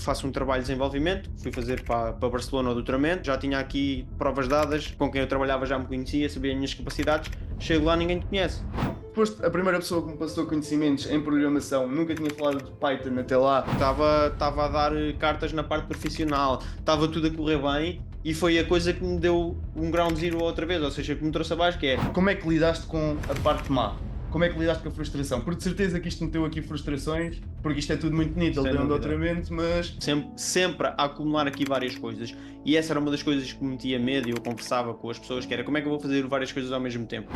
faço um trabalho de desenvolvimento, fui fazer para Barcelona o doutoramento, já tinha aqui provas dadas, com quem eu trabalhava já me conhecia, sabia as minhas capacidades, chego lá ninguém te conhece. Foste a primeira pessoa que me passou conhecimentos em programação, nunca tinha falado de Python até lá. Estava a dar cartas na parte profissional, estava tudo a correr bem e foi a coisa que me deu um ground zero outra vez, ou seja, que me trouxe abaixo, que é Como é que lidaste com a parte má? Como é que lidaste com a frustração? Porque de certeza que isto meteu aqui frustrações, porque isto é tudo muito bonito, ele sem tem um dúvida. doutoramento, mas Sempre a acumular aqui várias coisas. E essa era uma das coisas que me metia medo e eu conversava com as pessoas, que era como é que eu vou fazer várias coisas ao mesmo tempo.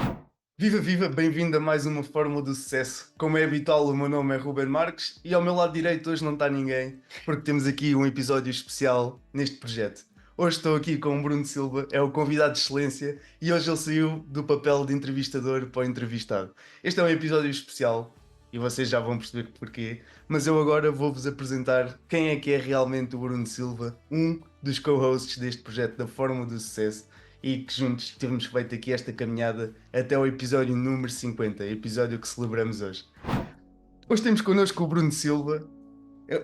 viva, viva, bem-vindo a mais uma Fórmula do Sucesso. Como é habitual, o meu nome é Ruben Marques e ao meu lado direito hoje não está ninguém, porque temos aqui um episódio especial neste projeto. Hoje estou aqui com o Bruno Silva, é o convidado de excelência e hoje ele saiu do papel de entrevistador para o entrevistado. Este é um episódio especial e vocês já vão perceber porquê, mas eu agora vou-vos apresentar quem é que é realmente o Bruno Silva, um dos co-hosts deste projeto da Fórmula do Sucesso e que juntos temos feito aqui esta caminhada até o episódio número 50, episódio que celebramos hoje. Hoje temos connosco o Bruno Silva.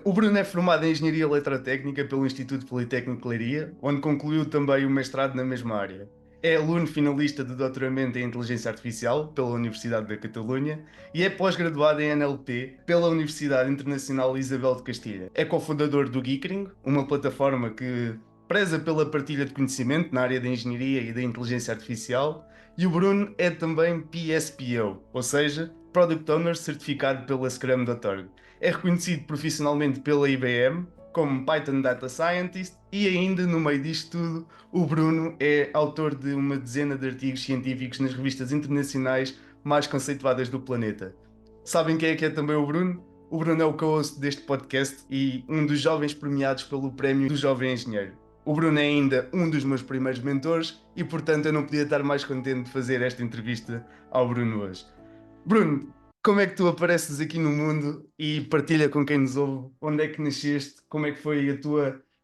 O Bruno é formado em Engenharia Eletrotécnica pelo Instituto Politécnico de Leiria, onde concluiu também o mestrado na mesma área. É aluno finalista de doutoramento em Inteligência Artificial pela Universidade da Catalunha e é pós-graduado em NLP pela Universidade Internacional Isabel de Castilha. É cofundador do Geekring, uma plataforma que preza pela partilha de conhecimento na área da engenharia e da inteligência artificial, e o Bruno é também PSPO, ou seja, Product Owner certificado pela Scrum.org. É reconhecido profissionalmente pela IBM como Python Data Scientist e ainda no meio disto tudo, o Bruno é autor de uma dezena de artigos científicos nas revistas internacionais mais conceituadas do planeta. Sabem quem é que é também o Bruno? O Bruno é o co-host deste podcast e um dos jovens premiados pelo Prémio do Jovem Engenheiro. O Bruno é ainda um dos meus primeiros mentores e, portanto, eu não podia estar mais contente de fazer esta entrevista ao Bruno hoje. Bruno, como é que tu apareces aqui no mundo e partilha com quem nos ouve onde é que nasceste, como é que foi a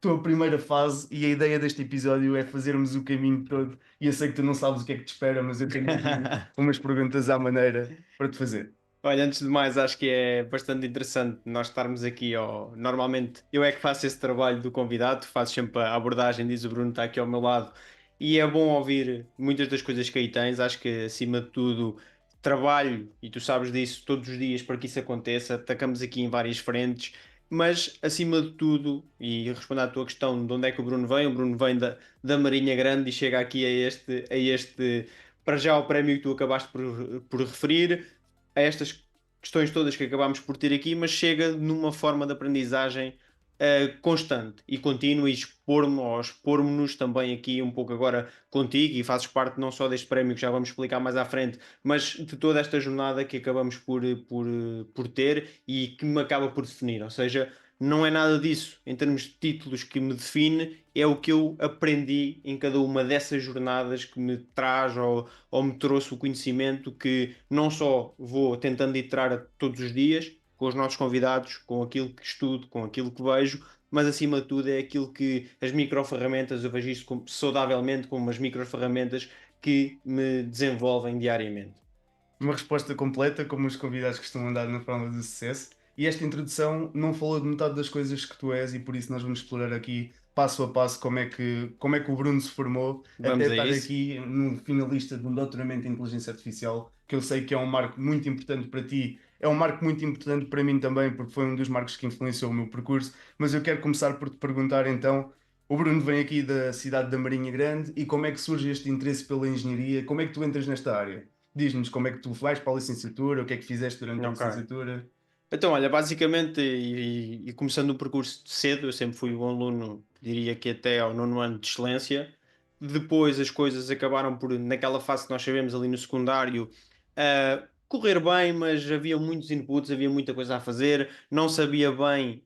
tua primeira fase, e a ideia deste episódio é fazermos o caminho todo e eu sei que tu não sabes o que é que te espera, mas eu tenho aqui umas perguntas à maneira para te fazer. Olha, antes de mais, acho que é bastante interessante nós estarmos aqui. Normalmente eu é que faço esse trabalho do convidado, faço sempre a abordagem, diz o Bruno, está aqui ao meu lado, e é bom ouvir muitas das coisas que aí tens. Acho que acima de tudo, trabalho, e tu sabes disso, todos os dias para que isso aconteça. Atacamos aqui em várias frentes, mas acima de tudo, e respondendo à tua questão de onde é que o Bruno vem da Marinha Grande e chega aqui a este, para já o prémio que tu acabaste por referir a estas questões todas que acabámos por ter aqui, mas chega numa forma de aprendizagem constante e contínua e expor-nos também aqui um pouco agora contigo e fazes parte não só deste prémio que já vamos explicar mais à frente, mas de toda esta jornada que acabamos por ter e que me acaba por definir, ou seja, não é nada disso em termos de títulos que me define, é o que eu aprendi em cada uma dessas jornadas que me traz ou me trouxe o conhecimento que não só vou tentando iterar todos os dias com os nossos convidados, com aquilo que estudo, com aquilo que vejo, mas acima de tudo é aquilo que as microferramentas, eu vejo isto saudavelmente como umas microferramentas que me desenvolvem diariamente. Uma resposta completa, como os convidados costumam dar na forma de sucesso. E esta introdução não falou de metade das coisas que tu és, e por isso nós vamos explorar aqui passo a passo como é que o Bruno se formou até Vamos a estar isso? aqui no finalista de um doutoramento em inteligência artificial, que eu sei que é um marco muito importante para ti, é um marco muito importante para mim também, porque foi um dos marcos que influenciou o meu percurso. Mas eu quero começar por te perguntar então. O Bruno vem aqui da cidade da Marinha Grande, e como é que surge este interesse pela engenharia? Como é que tu entras nesta área? Diz-nos como é que tu vais para a licenciatura, o que é que fizeste durante a Ok. licenciatura. Então, olha, basicamente, e começando o percurso cedo, eu sempre fui um aluno, diria que até ao nono ano de excelência. Depois as coisas acabaram por, naquela fase que nós sabemos ali no secundário, correr bem, mas havia muitos inputs, havia muita coisa a fazer, não sabia bem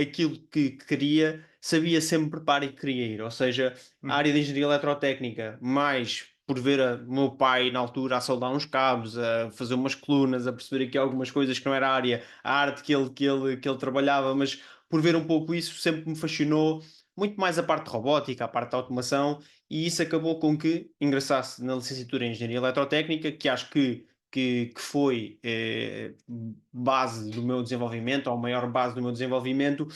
aquilo que queria, sabia sempre para e queria ir. Ou seja, a área Uhum. de engenharia eletrotécnica, mais por ver o meu pai na altura a soldar uns cabos, a fazer umas colunas, a perceber aqui algumas coisas que não era a arte que ele trabalhava, mas por ver um pouco isso sempre me fascinou muito mais a parte robótica, a parte da automação, e isso acabou com que ingressasse na licenciatura em Engenharia Eletrotécnica, que acho que foi base do meu desenvolvimento, ou a maior base do meu desenvolvimento,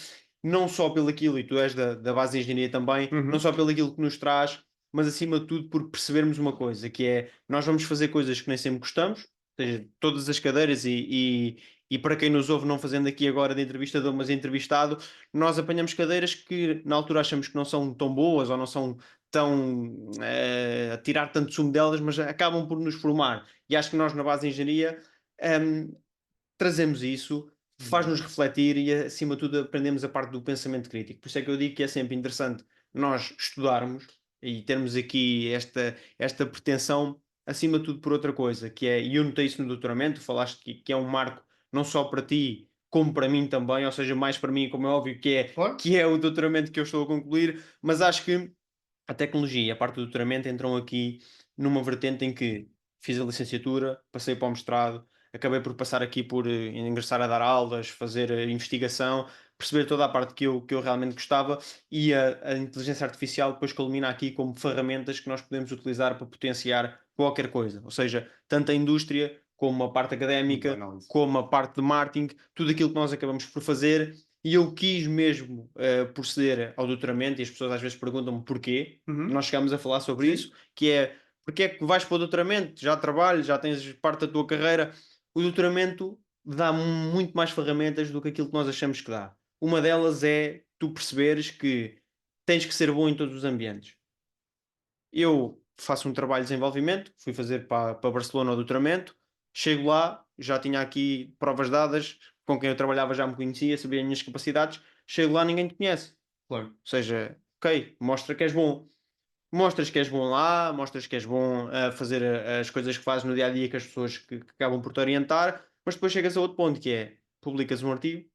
não só pelo aquilo, e tu és da base de engenharia também, não Uhum. só pelo aquilo que nos traz, mas acima de tudo por percebermos uma coisa, que é, nós vamos fazer coisas que nem sempre gostamos, ou seja, todas as cadeiras e para quem nos ouve, não fazendo aqui agora de entrevistador, mas entrevistado, nós apanhamos cadeiras que na altura achamos que não são tão boas ou não são tão a tirar tanto sumo delas, mas acabam por nos formar. E acho que nós na base de engenharia hum, trazemos isso, faz-nos Exato. refletir e, acima de tudo, aprendemos a parte do pensamento crítico. Por isso é que eu digo que é sempre interessante nós estudarmos e termos aqui esta pretensão, acima de tudo, por outra coisa, que é, e eu notei isso no doutoramento, falaste que é um marco não só para ti, como para mim também, ou seja, mais para mim, como é óbvio, Claro. que é o doutoramento que eu estou a concluir, mas acho que a tecnologia e a parte do doutoramento entram aqui numa vertente em que fiz a licenciatura, passei para o mestrado, acabei por passar aqui por ingressar a dar aulas, fazer investigação, perceber toda a parte que eu realmente gostava e a inteligência artificial depois culmina aqui como ferramentas que nós podemos utilizar para potenciar qualquer coisa. Ou seja, tanto a indústria como a parte Muito boa académica, análise. como a parte de marketing, tudo aquilo que nós acabamos por fazer e eu quis mesmo proceder ao doutoramento e as pessoas às vezes perguntam-me porquê. Uhum. Nós chegámos a falar sobre Sim. isso, que é porque é que vais para o doutoramento? Já trabalhas, já tens parte da tua carreira. O doutoramento dá muito mais ferramentas do que aquilo que nós achamos que dá. Uma delas é tu perceberes que tens que ser bom em todos os ambientes. Eu faço um trabalho de desenvolvimento, fui fazer para Barcelona o doutoramento, chego lá, já tinha aqui provas dadas, com quem eu trabalhava já me conhecia, sabia as minhas capacidades, chego lá ninguém te conhece. Claro. Ou seja, ok, mostra que és bom. Mostras que és bom lá, mostras que és bom a fazer as coisas que fazes no dia a dia com as pessoas que acabam por te orientar, mas depois chegas a outro ponto que é publicas um artigo,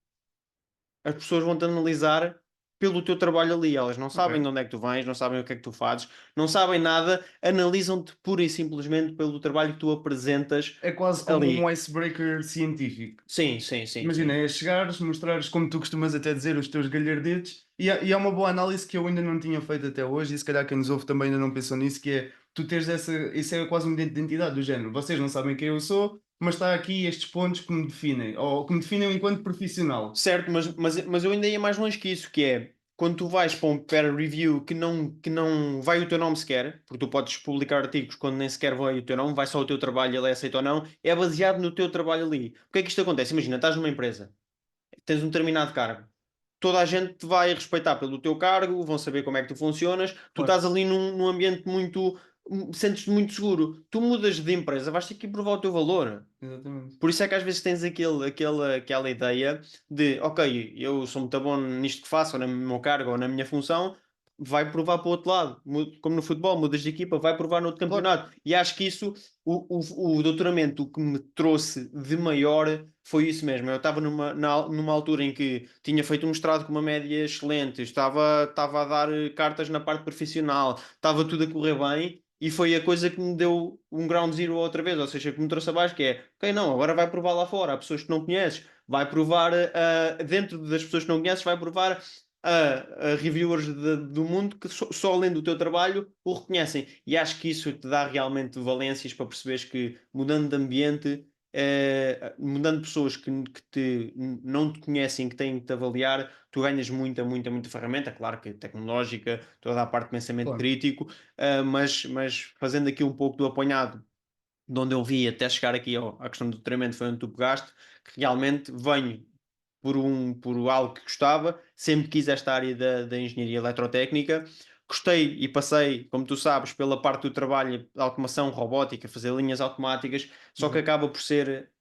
as pessoas vão-te analisar pelo teu trabalho ali. Elas não sabem Ok. de onde é que tu vens, não sabem o que é que tu fazes, não sabem nada, analisam-te pura e simplesmente pelo trabalho que tu apresentas É quase como um ali. icebreaker científico. Sim, sim, sim, Imagina, sim. é chegares, mostrares, como tu costumas até dizer, os teus galhardetes, e é uma boa análise que eu ainda não tinha feito até hoje, e se calhar quem nos ouve também ainda não pensou nisso, que é, tu teres essa, isso é quase uma identidade do género, vocês não sabem quem eu sou, mas está aqui estes pontos que me definem, ou que me definem enquanto profissional. Certo, mas eu ainda ia mais longe que isso, que é quando tu vais para um peer review que não vai o teu nome sequer, porque tu podes publicar artigos quando nem sequer vai o teu nome, vai só o teu trabalho, ele é aceito ou não, é baseado no teu trabalho ali. O que é que isto acontece? Imagina, estás numa empresa, tens um determinado cargo. Toda a gente te vai respeitar pelo teu cargo, vão saber como é que tu funcionas. Tu Claro, estás ali num ambiente muito. Sentes-te muito seguro. Tu mudas de empresa, vais ter que ir provar o teu valor. exatamente. Por isso é que às vezes tens aquela ideia de, ok, eu sou muito bom nisto que faço, ou no meu cargo, ou na minha função, vai provar para o outro lado. Como no futebol, mudas de equipa, vai provar no outro Claro, campeonato. E acho que isso, o doutoramento, o que me trouxe de maior foi isso mesmo. Eu estava numa altura em que tinha feito um mestrado com uma média excelente, estava a dar cartas na parte profissional, estava tudo a correr bem. E foi a coisa que me deu um ground zero outra vez, ou seja, que me trouxe abaixo, que é, ok, não, agora vai provar lá fora, há pessoas que não conheces, vai provar, dentro das pessoas que não conheces, vai provar a reviewers do mundo que só lendo o teu trabalho o reconhecem. E acho que isso te dá realmente valências para perceberes que mudando de ambiente, mudando de pessoas não te conhecem, que têm que te avaliar, tu ganhas muita ferramenta, claro que tecnológica, toda a parte de pensamento claro. crítico, mas fazendo aqui um pouco do apanhado de onde eu vi até chegar aqui à questão do treinamento foi onde tu pegaste, que realmente venho por algo que gostava, sempre quis esta área da engenharia eletrotécnica, gostei e passei, como tu sabes, pela parte do trabalho de automação robótica, fazer linhas automáticas, só que Exato. acaba por ser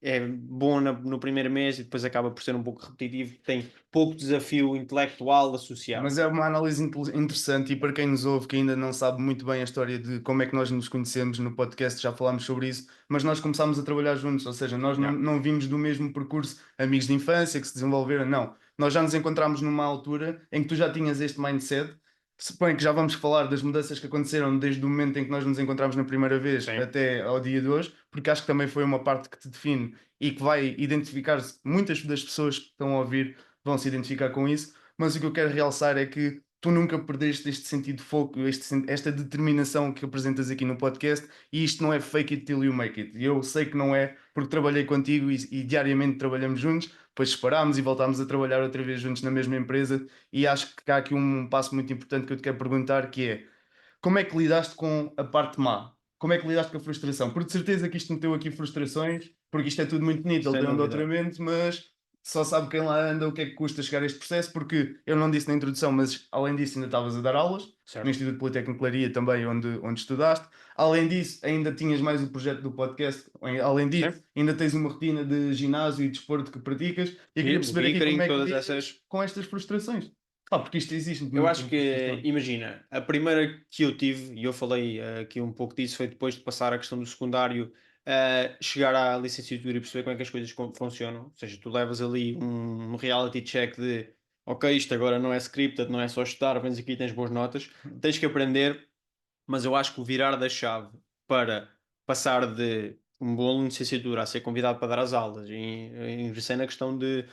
bom no primeiro mês e depois acaba por ser um pouco repetitivo, tem pouco desafio intelectual associado. Mas é uma análise interessante e para quem nos ouve que ainda não sabe muito bem a história de como é que nós nos conhecemos no podcast, já falámos sobre isso, mas nós começámos a trabalhar juntos, ou seja, nós não, Yeah. não vimos do mesmo percurso amigos de infância que se desenvolveram, não. Nós já nos encontramos numa altura em que tu já tinhas este mindset, suponho que já vamos falar das mudanças que aconteceram desde o momento em que nós nos encontramos na primeira vez Sim. até ao dia de hoje, porque acho que também foi uma parte que te define e que vai identificar-se, muitas das pessoas que estão a ouvir vão se identificar com isso, mas o que eu quero realçar é que tu nunca perdeste este sentido de foco, esta determinação que apresentas aqui no podcast, e isto não é fake it till you make it. E eu sei que não é, porque trabalhei contigo e diariamente trabalhamos juntos, depois separámos e voltámos a trabalhar outra vez juntos na mesma empresa. E acho que há aqui um passo muito importante que eu te quero perguntar, que é: como é que lidaste com a parte má? Como é que lidaste com a frustração? Porque de certeza que isto meteu aqui frustrações, porque isto é tudo muito bonito, ele Sem tem um dúvida. doutoramento, mas só sabe quem lá anda o que é que custa chegar a este processo, porque eu não disse na introdução, mas além disso ainda estavas a dar aulas, no Certo. Instituto Politécnico de Leiria também, onde estudaste. Além disso, ainda tinhas mais o projeto do podcast. Além disso, Sim. ainda tens uma rotina de ginásio e desporto que praticas. E eu queria E o perceber aqui como Gickering, é que todas lidas essas. com estas frustrações. Porque isto existe Eu muita acho que, frustração. imagina, a primeira que eu tive, e eu falei aqui um pouco disso, foi depois de passar a questão do secundário, chegar à licenciatura e perceber como é que as coisas funcionam. Ou seja, tu levas ali um reality check de ok, isto agora não é scripted, não é só estudar, vens aqui e tens boas notas, tens que aprender, mas eu acho que o virar da chave para passar de um bom aluno de licenciatura a ser convidado para dar as aulas, e ingressei na questão de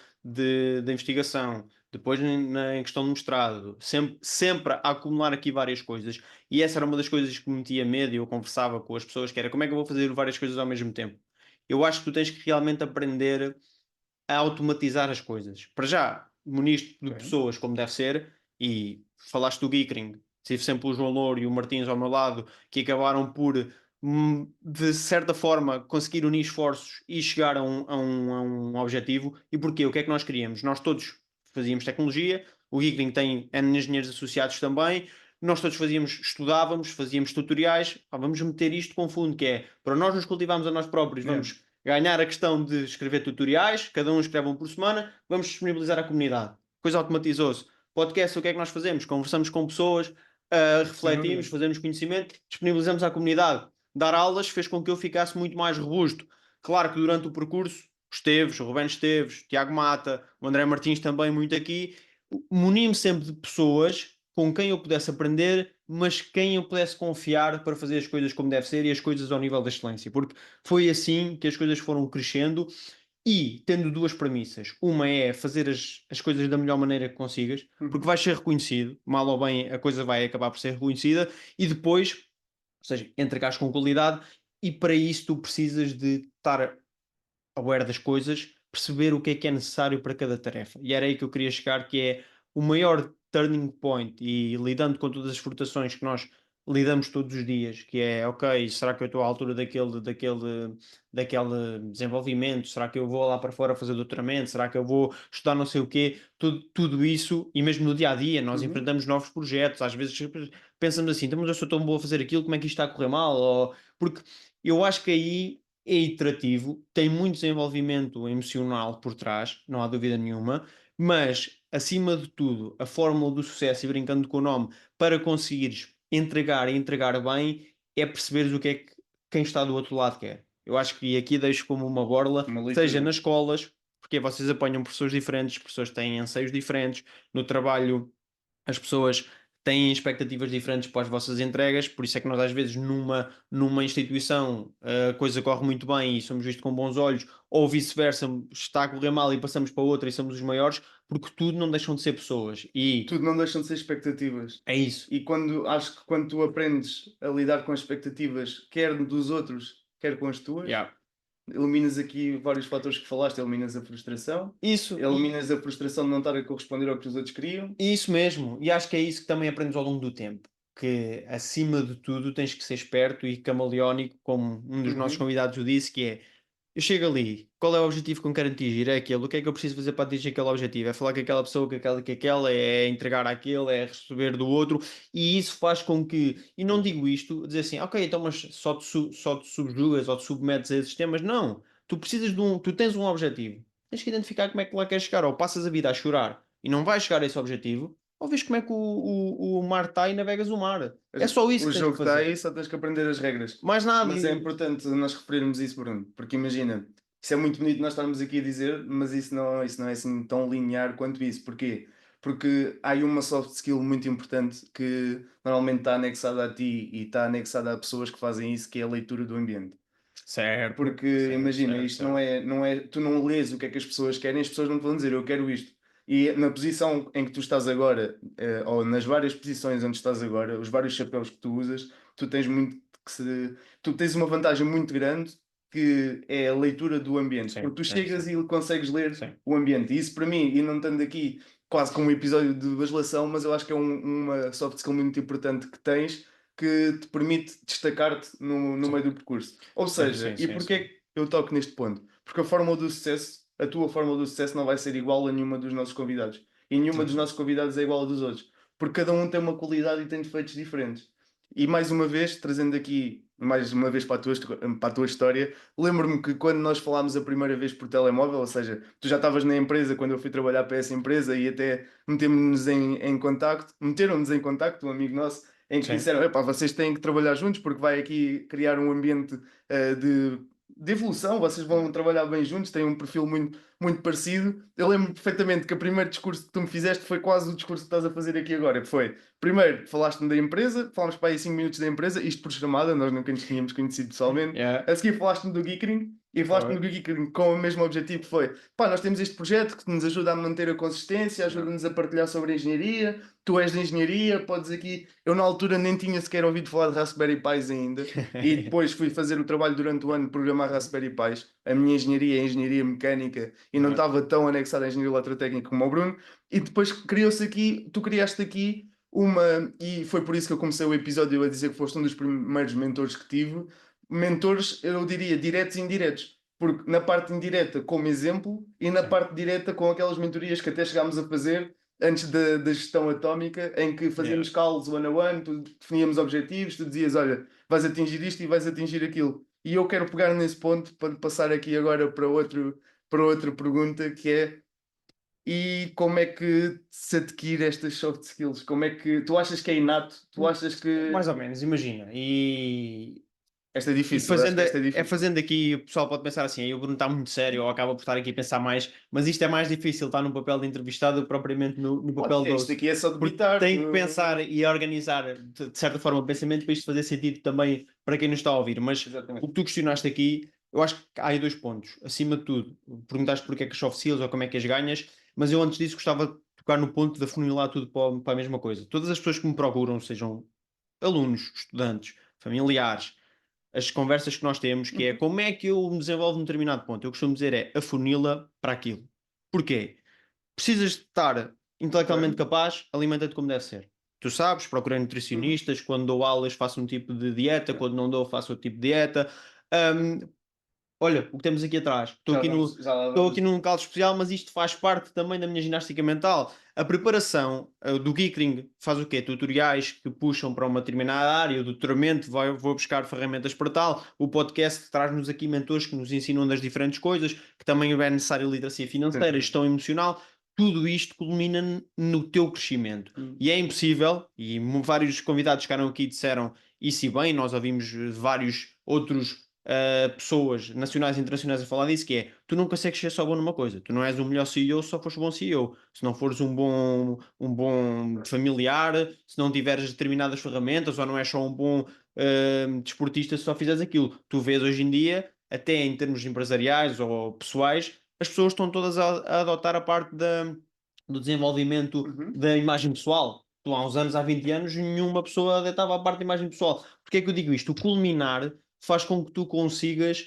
investigação, depois em questão de mestrado, sempre a acumular aqui várias coisas, e essa era uma das coisas que me metia medo, e eu conversava com as pessoas, que era como é que eu vou fazer várias coisas ao mesmo tempo. Eu acho que tu tens que realmente aprender a automatizar as coisas. Para já, muniste de Ok. pessoas como deve ser, e falaste do Geekring, tive sempre o João Louro e o Martins ao meu lado, que acabaram por, de certa forma, conseguir unir esforços e chegar a um objetivo. E porquê? O que é que nós queríamos? Nós todos fazíamos tecnologia, o Geekring tem N engenheiros associados também, nós todos estudávamos, fazíamos tutoriais, vamos meter isto com fundo, que é, para nós nos cultivarmos a nós próprios, Yeah. vamos ganhar a questão de escrever tutoriais, cada um escreve um por semana, vamos disponibilizar à comunidade. Depois automatizou-se. Podcast, o que é que nós fazemos? Conversamos com pessoas, Sem refletimos, dúvida. fazemos conhecimento, disponibilizamos à comunidade. Dar aulas fez com que eu ficasse muito mais robusto. Claro que durante o percurso, o Rubén Esteves, o Tiago Mata, o André Martins também muito aqui, muni-me sempre de pessoas com quem eu pudesse aprender, mas quem eu pudesse confiar para fazer as coisas como deve ser e as coisas ao nível da excelência. Porque foi assim que as coisas foram crescendo e tendo duas premissas. Uma é fazer as coisas da melhor maneira que consigas, porque Uhum. vais ser reconhecido, mal ou bem a coisa vai acabar por ser reconhecida, e depois, ou seja, entregares com qualidade, e para isso tu precisas de estar aware das coisas, perceber o que é necessário para cada tarefa. E era aí que eu queria chegar, que é o maior turning point, e lidando com todas as frustrações que nós lidamos todos os dias, que é, ok, será que eu estou à altura daquele desenvolvimento? Será que eu vou lá para fora fazer doutoramento? Será que eu vou estudar não sei o quê? Tudo isso, e mesmo no dia a dia, nós Uhum. enfrentamos novos projetos, às vezes pensamos assim, "Então, mas eu sou tão boa a fazer aquilo, como é que isto está a correr mal?" Porque eu acho que aí é iterativo, tem muito desenvolvimento emocional por trás, não há dúvida nenhuma, mas acima de tudo, a fórmula do sucesso, e brincando com o nome, para conseguires entregar e entregar bem, é perceberes o que é que quem está do outro lado quer. Eu acho que aqui deixo como uma borla, Uma seja leitura. nas escolas, porque vocês apanham professores diferentes, pessoas têm anseios diferentes, no trabalho as pessoas têm expectativas diferentes para as vossas entregas, por isso é que nós às vezes numa instituição a coisa corre muito bem e somos vistos com bons olhos, ou vice-versa, está a correr mal e passamos para outra e somos os maiores, porque tudo não deixam de ser pessoas. E Tudo não deixam de ser expectativas. é isso. E acho que quando tu aprendes a lidar com as expectativas, quer dos outros, quer com as tuas, Yeah. eliminas aqui vários fatores que falaste, eliminas a frustração, Isso, eliminas a frustração de não estar a corresponder ao que os outros queriam. isso mesmo. E acho que é isso que também aprendes ao longo do tempo. Que acima de tudo tens que ser esperto e camaleónico, como um dos nossos Uhum. convidados o disse, que é: eu chego ali, qual é o objetivo que eu quero atingir? É aquele. O que é que eu preciso fazer para atingir aquele objetivo? É falar com aquela pessoa, que aquela, é entregar àquele, é receber do outro, e isso faz com que, e não digo isto, dizer assim, ok, então, mas só te subjugas ou te submetes a esses temas. Não, tu precisas tu tens um objetivo, tens que identificar como é que lá queres chegar, ou passas a vida a chorar e não vais chegar a esse objetivo, ou vês como é que o mar está e navegas o mar. É só isso O que tens que jogo está fazer. aí, só tens que aprender as regras. Mais nada. Mas é importante nós referirmos isso, Bruno, porque imagina, isso é muito bonito nós estarmos aqui a dizer, mas isso não é assim tão linear quanto isso. Porquê? Porque há aí uma soft skill muito importante que normalmente está anexada a ti e está anexada a pessoas que fazem isso, que é a leitura do ambiente. Certo, Porque certo, imagina, certo, isto não certo. é, não é, tu não lês o que é que as pessoas querem, as pessoas não te vão dizer eu quero isto. E na posição em que tu estás agora, ou nas várias posições onde estás agora, os vários chapéus que tu usas, tu tens muito tu tens uma vantagem muito grande que é a leitura do ambiente. Sim, Porque tu sim, chegas sim. e consegues ler Sim. o ambiente. E isso para mim, e não estando aqui quase como um episódio de bajulação, mas eu acho que é uma soft skill muito importante que tens que te permite destacar-te no Sim, meio do percurso. Ou sim, seja, sim, e sim, porquê é sim. que eu toco neste ponto? Porque a fórmula do sucesso, a tua fórmula do sucesso não vai ser igual a nenhuma dos nossos convidados. E nenhuma dos Uhum. nossos convidados é igual a dos outros. Porque cada um tem uma qualidade e tem defeitos diferentes. E mais uma vez, trazendo aqui mais uma vez para a tua história, lembro-me que quando nós falámos a primeira vez por telemóvel, ou seja, tu já estavas na empresa quando eu fui trabalhar para essa empresa e até meteram-nos em contacto, um amigo nosso, em que Sim. disseram: "Epá, vocês têm que trabalhar juntos porque vai aqui criar um ambiente de evolução, vocês vão trabalhar bem juntos, têm um perfil muito parecido." Eu lembro perfeitamente que o primeiro discurso que tu me fizeste foi quase o discurso que estás a fazer aqui agora, que foi: primeiro, falaste-me da empresa, falámos para aí 5 minutos da empresa, isto por chamada, nós nunca nos tínhamos conhecido pessoalmente. Yeah. A seguir, falaste-me do Geekring e falaste-me Foi. do Geekring com o mesmo objetivo, que foi: pá, nós temos este projeto que nos ajuda a manter a consistência, Yeah. ajuda-nos a partilhar sobre a engenharia. Tu és de engenharia, podes aqui. Eu, na altura, nem tinha sequer ouvido falar de Raspberry Pis ainda. E depois fui fazer o trabalho durante o ano de programar Raspberry Pis. A minha engenharia é engenharia mecânica e não Yeah. estava tão anexada à engenharia eletrotécnica como o Bruno. E depois criou-se aqui, tu criaste aqui uma, e foi por isso que eu comecei o episódio a dizer que foste um dos primeiros mentores que tive. Mentores, eu diria, diretos e indiretos. Porque na parte indireta, como exemplo, e na Sim. parte direta, com aquelas mentorias que até chegámos a fazer antes da gestão atómica, em que Yeah. fazíamos calls one a one, tu definíamos objetivos, tu dizias: olha, vais atingir isto e vais atingir aquilo. E eu quero pegar nesse ponto para passar aqui agora para outra pergunta, que é: e como é que se adquire estas soft skills? Como é que tu achas que é inato? Tu achas que Mais ou menos, imagina. esta é E difícil? Eu acho fazendo, que esta é difícil. fazendo aqui, o pessoal pode pensar assim, aí o Bruno está muito sério ou acaba por estar aqui a pensar mais, mas isto é mais difícil estar no papel de entrevistado do que propriamente no papel de Isto host. aqui é só Porque debitar. tem que pensar e organizar de certa forma o pensamento para isto fazer sentido também para quem nos está a ouvir. Mas o Exatamente. que tu questionaste aqui, eu acho que há aí dois pontos. Acima de tudo, perguntaste porque é que as soft skills ou como é que as ganhas, mas eu antes disso gostava de tocar no ponto de afunilar tudo para a mesma coisa. Todas as pessoas que me procuram, sejam alunos, estudantes, familiares, as conversas que nós temos, que é Uhum. como é que eu me desenvolvo num determinado ponto. Eu costumo dizer é afunila para aquilo. Porquê? Precisas de estar Ok. intelectualmente capaz, alimenta-te como deve ser. Tu sabes, procurei Uhum. nutricionistas, quando dou aulas faço um tipo de dieta, Yeah. quando não dou faço outro tipo de dieta. Hum, Olha, o que temos aqui atrás. Já lá Estou aqui vamos. num local especial, mas isto faz parte também da minha ginástica mental. A preparação do Geekring faz o quê? Tutoriais que puxam para uma determinada área, o doutoramento vou buscar ferramentas para tal, o podcast traz-nos aqui mentores que nos ensinam das diferentes coisas, que também é necessária literacia financeira, Exatamente. gestão emocional. Tudo isto culmina no teu crescimento. Uhum. E é impossível, e vários convidados que eram aqui disseram isso e bem, nós ouvimos vários outros pessoas nacionais e internacionais a falar disso, que é, tu não consegues ser só bom numa coisa, tu não és o melhor CEO se só fores um bom CEO, se não fores um bom familiar, se não tiveres determinadas ferramentas, ou não és só um bom desportista se só fizeres aquilo. Tu vês hoje em dia, até em termos empresariais ou pessoais, as pessoas estão todas a adotar a parte do desenvolvimento Uhum. da imagem pessoal. Tu, há uns anos, há 20 anos, nenhuma pessoa adetava a parte da imagem pessoal. Porquê é que eu digo isto? O culminar faz com que tu consigas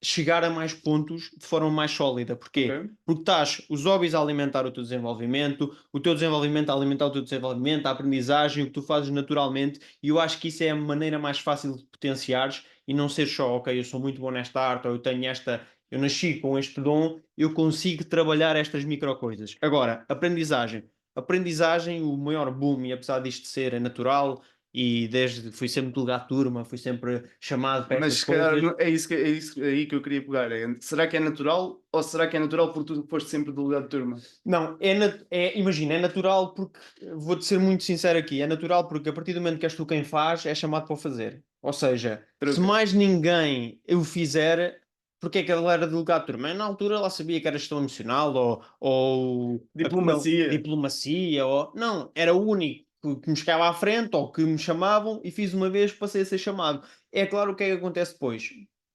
chegar a mais pontos de forma mais sólida. Porquê? Ok. Porque estás os hobbies a alimentar o teu desenvolvimento a alimentar o teu desenvolvimento, a aprendizagem, o que tu fazes naturalmente, e eu acho que isso é a maneira mais fácil de potenciares e não ser só, ok, eu sou muito bom nesta arte, ou eu tenho esta, eu nasci com este dom, eu consigo trabalhar estas micro coisas. Agora, aprendizagem. Aprendizagem, o maior boom, e apesar disto ser natural, e desde fui sempre delegado de turma, fui sempre chamado para Mas estas se calhar coisas. é isso aí que eu queria pegar. Será que é natural ou será que é natural porque tu foste sempre delegado de turma? Não, imagina, é natural porque, vou-te ser muito sincero aqui, é natural porque a partir do momento que és tu quem faz, é chamado para o fazer. Ou seja, se Truca. mais ninguém o fizer, porque é que ele era delegado de turma? Eu, na altura ela sabia que era gestão emocional ou Diplomacia. diplomacia, ou não, era o único que me chegava à frente ou que me chamavam e fiz uma vez, passei a ser chamado. É claro o que é que acontece depois.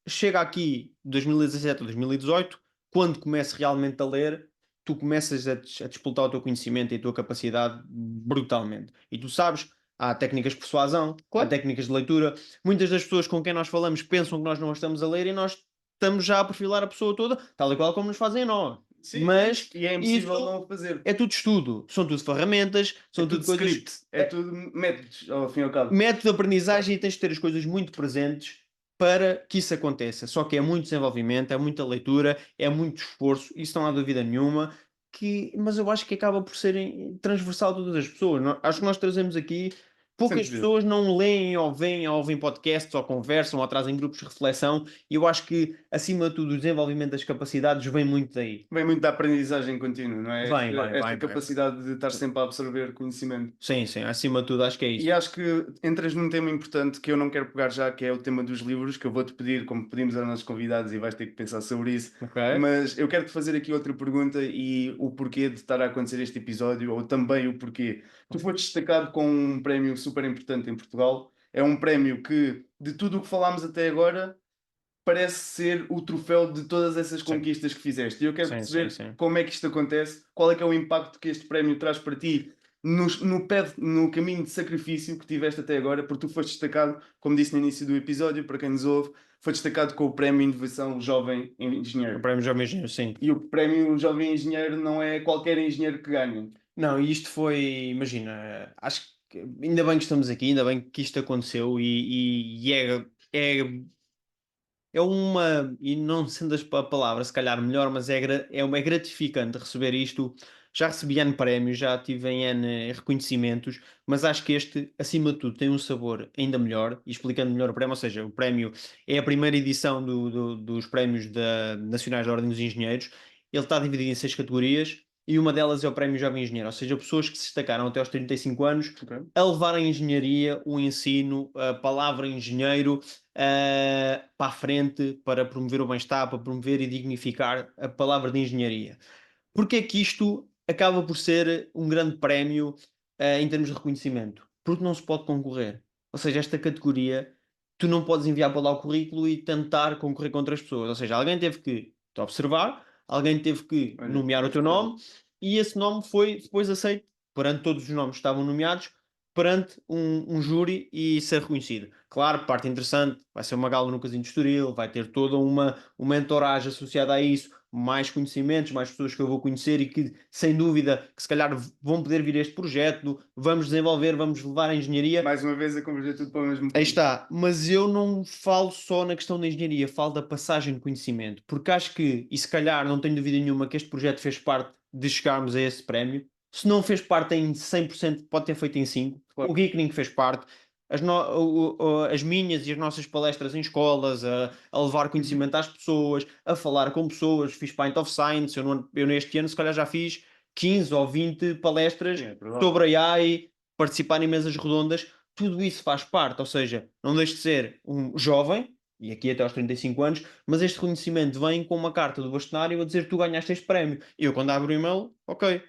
Chega aqui 2017 ou 2018, quando começo realmente a ler, tu começas a despoltar o teu conhecimento e a tua capacidade brutalmente. E tu sabes, há técnicas de persuasão, há Claro. técnicas de leitura. Muitas das pessoas com quem nós falamos pensam que nós não estamos a ler e nós estamos já a perfilar a pessoa toda, tal e qual como nos fazem a nós. Sim, sim. Mas E é isso impossível não o fazer. é tudo estudo, são tudo ferramentas, É são tudo tudo coisas. script, é tudo métodos, ao fim e ao cabo. Método de aprendizagem e tens de ter as coisas muito presentes para que isso aconteça. Só que é muito desenvolvimento, é muita leitura, é muito esforço, isso não há dúvida nenhuma. Mas eu acho que acaba por ser transversal a todas as pessoas. Acho que nós trazemos aqui. Sem Poucas dúvida. pessoas não leem ou veem ou ouvem podcasts ou conversam ou trazem grupos de reflexão e eu acho que, acima de tudo, o desenvolvimento das capacidades vem muito daí. Vem muito da aprendizagem contínua, não é? Vai, Esta, vai, esta vai, vai. capacidade de estar sempre a absorver conhecimento. Sim, sim, acima de tudo, acho que é E isso. acho que entras num tema importante que eu não quero pegar já, que é o tema dos livros, que eu vou-te pedir, como pedimos aos nossos convidados, e vais ter que pensar sobre isso. Ok? Mas eu quero-te fazer aqui outra pergunta e o porquê de estar a acontecer este episódio, ou também o porquê. Tu foste destacado com um prémio super importante em Portugal. É um prémio que, de tudo o que falámos até agora, parece ser o troféu de todas essas Sim, conquistas que fizeste. E eu quero sim, sim, perceber sim. como é que isto acontece, qual é que é o impacto que este prémio traz para ti no caminho de sacrifício que tiveste até agora, porque tu foste destacado, como disse no início do episódio, para quem nos ouve, foi destacado com o Prémio Inovação Jovem O Engenheiro. prémio Jovem Engenheiro, sim. E o Prémio Jovem Engenheiro não é qualquer engenheiro que ganha. Não, e isto foi, imagina, acho que ainda bem que estamos aqui, ainda bem que isto aconteceu é uma, e não sendo a palavra se calhar melhor, mas é gratificante receber isto. Já recebi N prémios, já tive em N reconhecimentos, mas acho que este, acima de tudo, tem um sabor ainda melhor, e explicando melhor o prémio, ou seja, o prémio é a primeira edição dos prémios nacionais da Ordem dos Engenheiros. Ele está dividido em 6 categorias, e uma delas é o Prémio Jovem Engenheiro, ou seja, pessoas que se destacaram até aos 35 anos Ok? a levar a engenharia, o ensino, a palavra engenheiro para a frente, para promover o bem-estar, para promover e dignificar a palavra de engenharia. Porque é que isto acaba por ser um grande prémio em termos de reconhecimento? Porque não se pode concorrer. Ou seja, esta categoria, tu não podes enviar para lá o currículo e tentar concorrer com outras pessoas. Ou seja, alguém teve que te observar, alguém teve que Olha, nomear o teu interessante. nome e esse nome foi depois aceito perante todos os nomes que estavam nomeados perante um júri e ser reconhecido. Claro, parte interessante, vai ser uma gala no Casino de Estoril, vai ter toda uma entourage associada a isso, mais conhecimentos, mais pessoas que eu vou conhecer e que, sem dúvida, que se calhar vão poder vir a este projeto, vamos desenvolver, vamos levar a engenharia. Mais uma vez a converger tudo para o mesmo Aí ponto. está, mas eu não falo só na questão da engenharia, falo da passagem de conhecimento, porque acho que, e se calhar não tenho dúvida nenhuma que este projeto fez parte de chegarmos a esse prémio, se não fez parte em 100%, pode ter feito em 5%, o Claro. Geekening fez parte, as minhas e as nossas palestras em escolas, a levar Uhum. conhecimento às pessoas, a falar com pessoas, fiz Pint of Science, eu neste ano se calhar já fiz 15 ou 20 Sim, palestras é provável. sobre a AI, participar em mesas redondas, tudo isso faz parte, ou seja, não deixe de ser um jovem, e aqui até aos 35 anos, mas este reconhecimento vem com uma carta do bastonário a dizer que tu ganhaste este prémio. Eu, quando abro o e-mail, ok,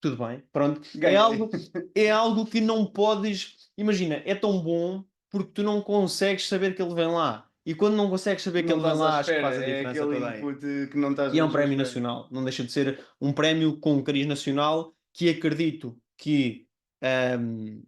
tudo bem, pronto. Ganhei. É algo que não podes. Imagina, é tão bom porque tu não consegues saber que ele vem lá. E quando não consegues saber que Não ele vem estás à lá, acho que espera, faz a é diferença aquele toda aí. input que não estás E é um mesmo à prémio espera. nacional, não deixa de ser um prémio com um cariz nacional que acredito que ahm,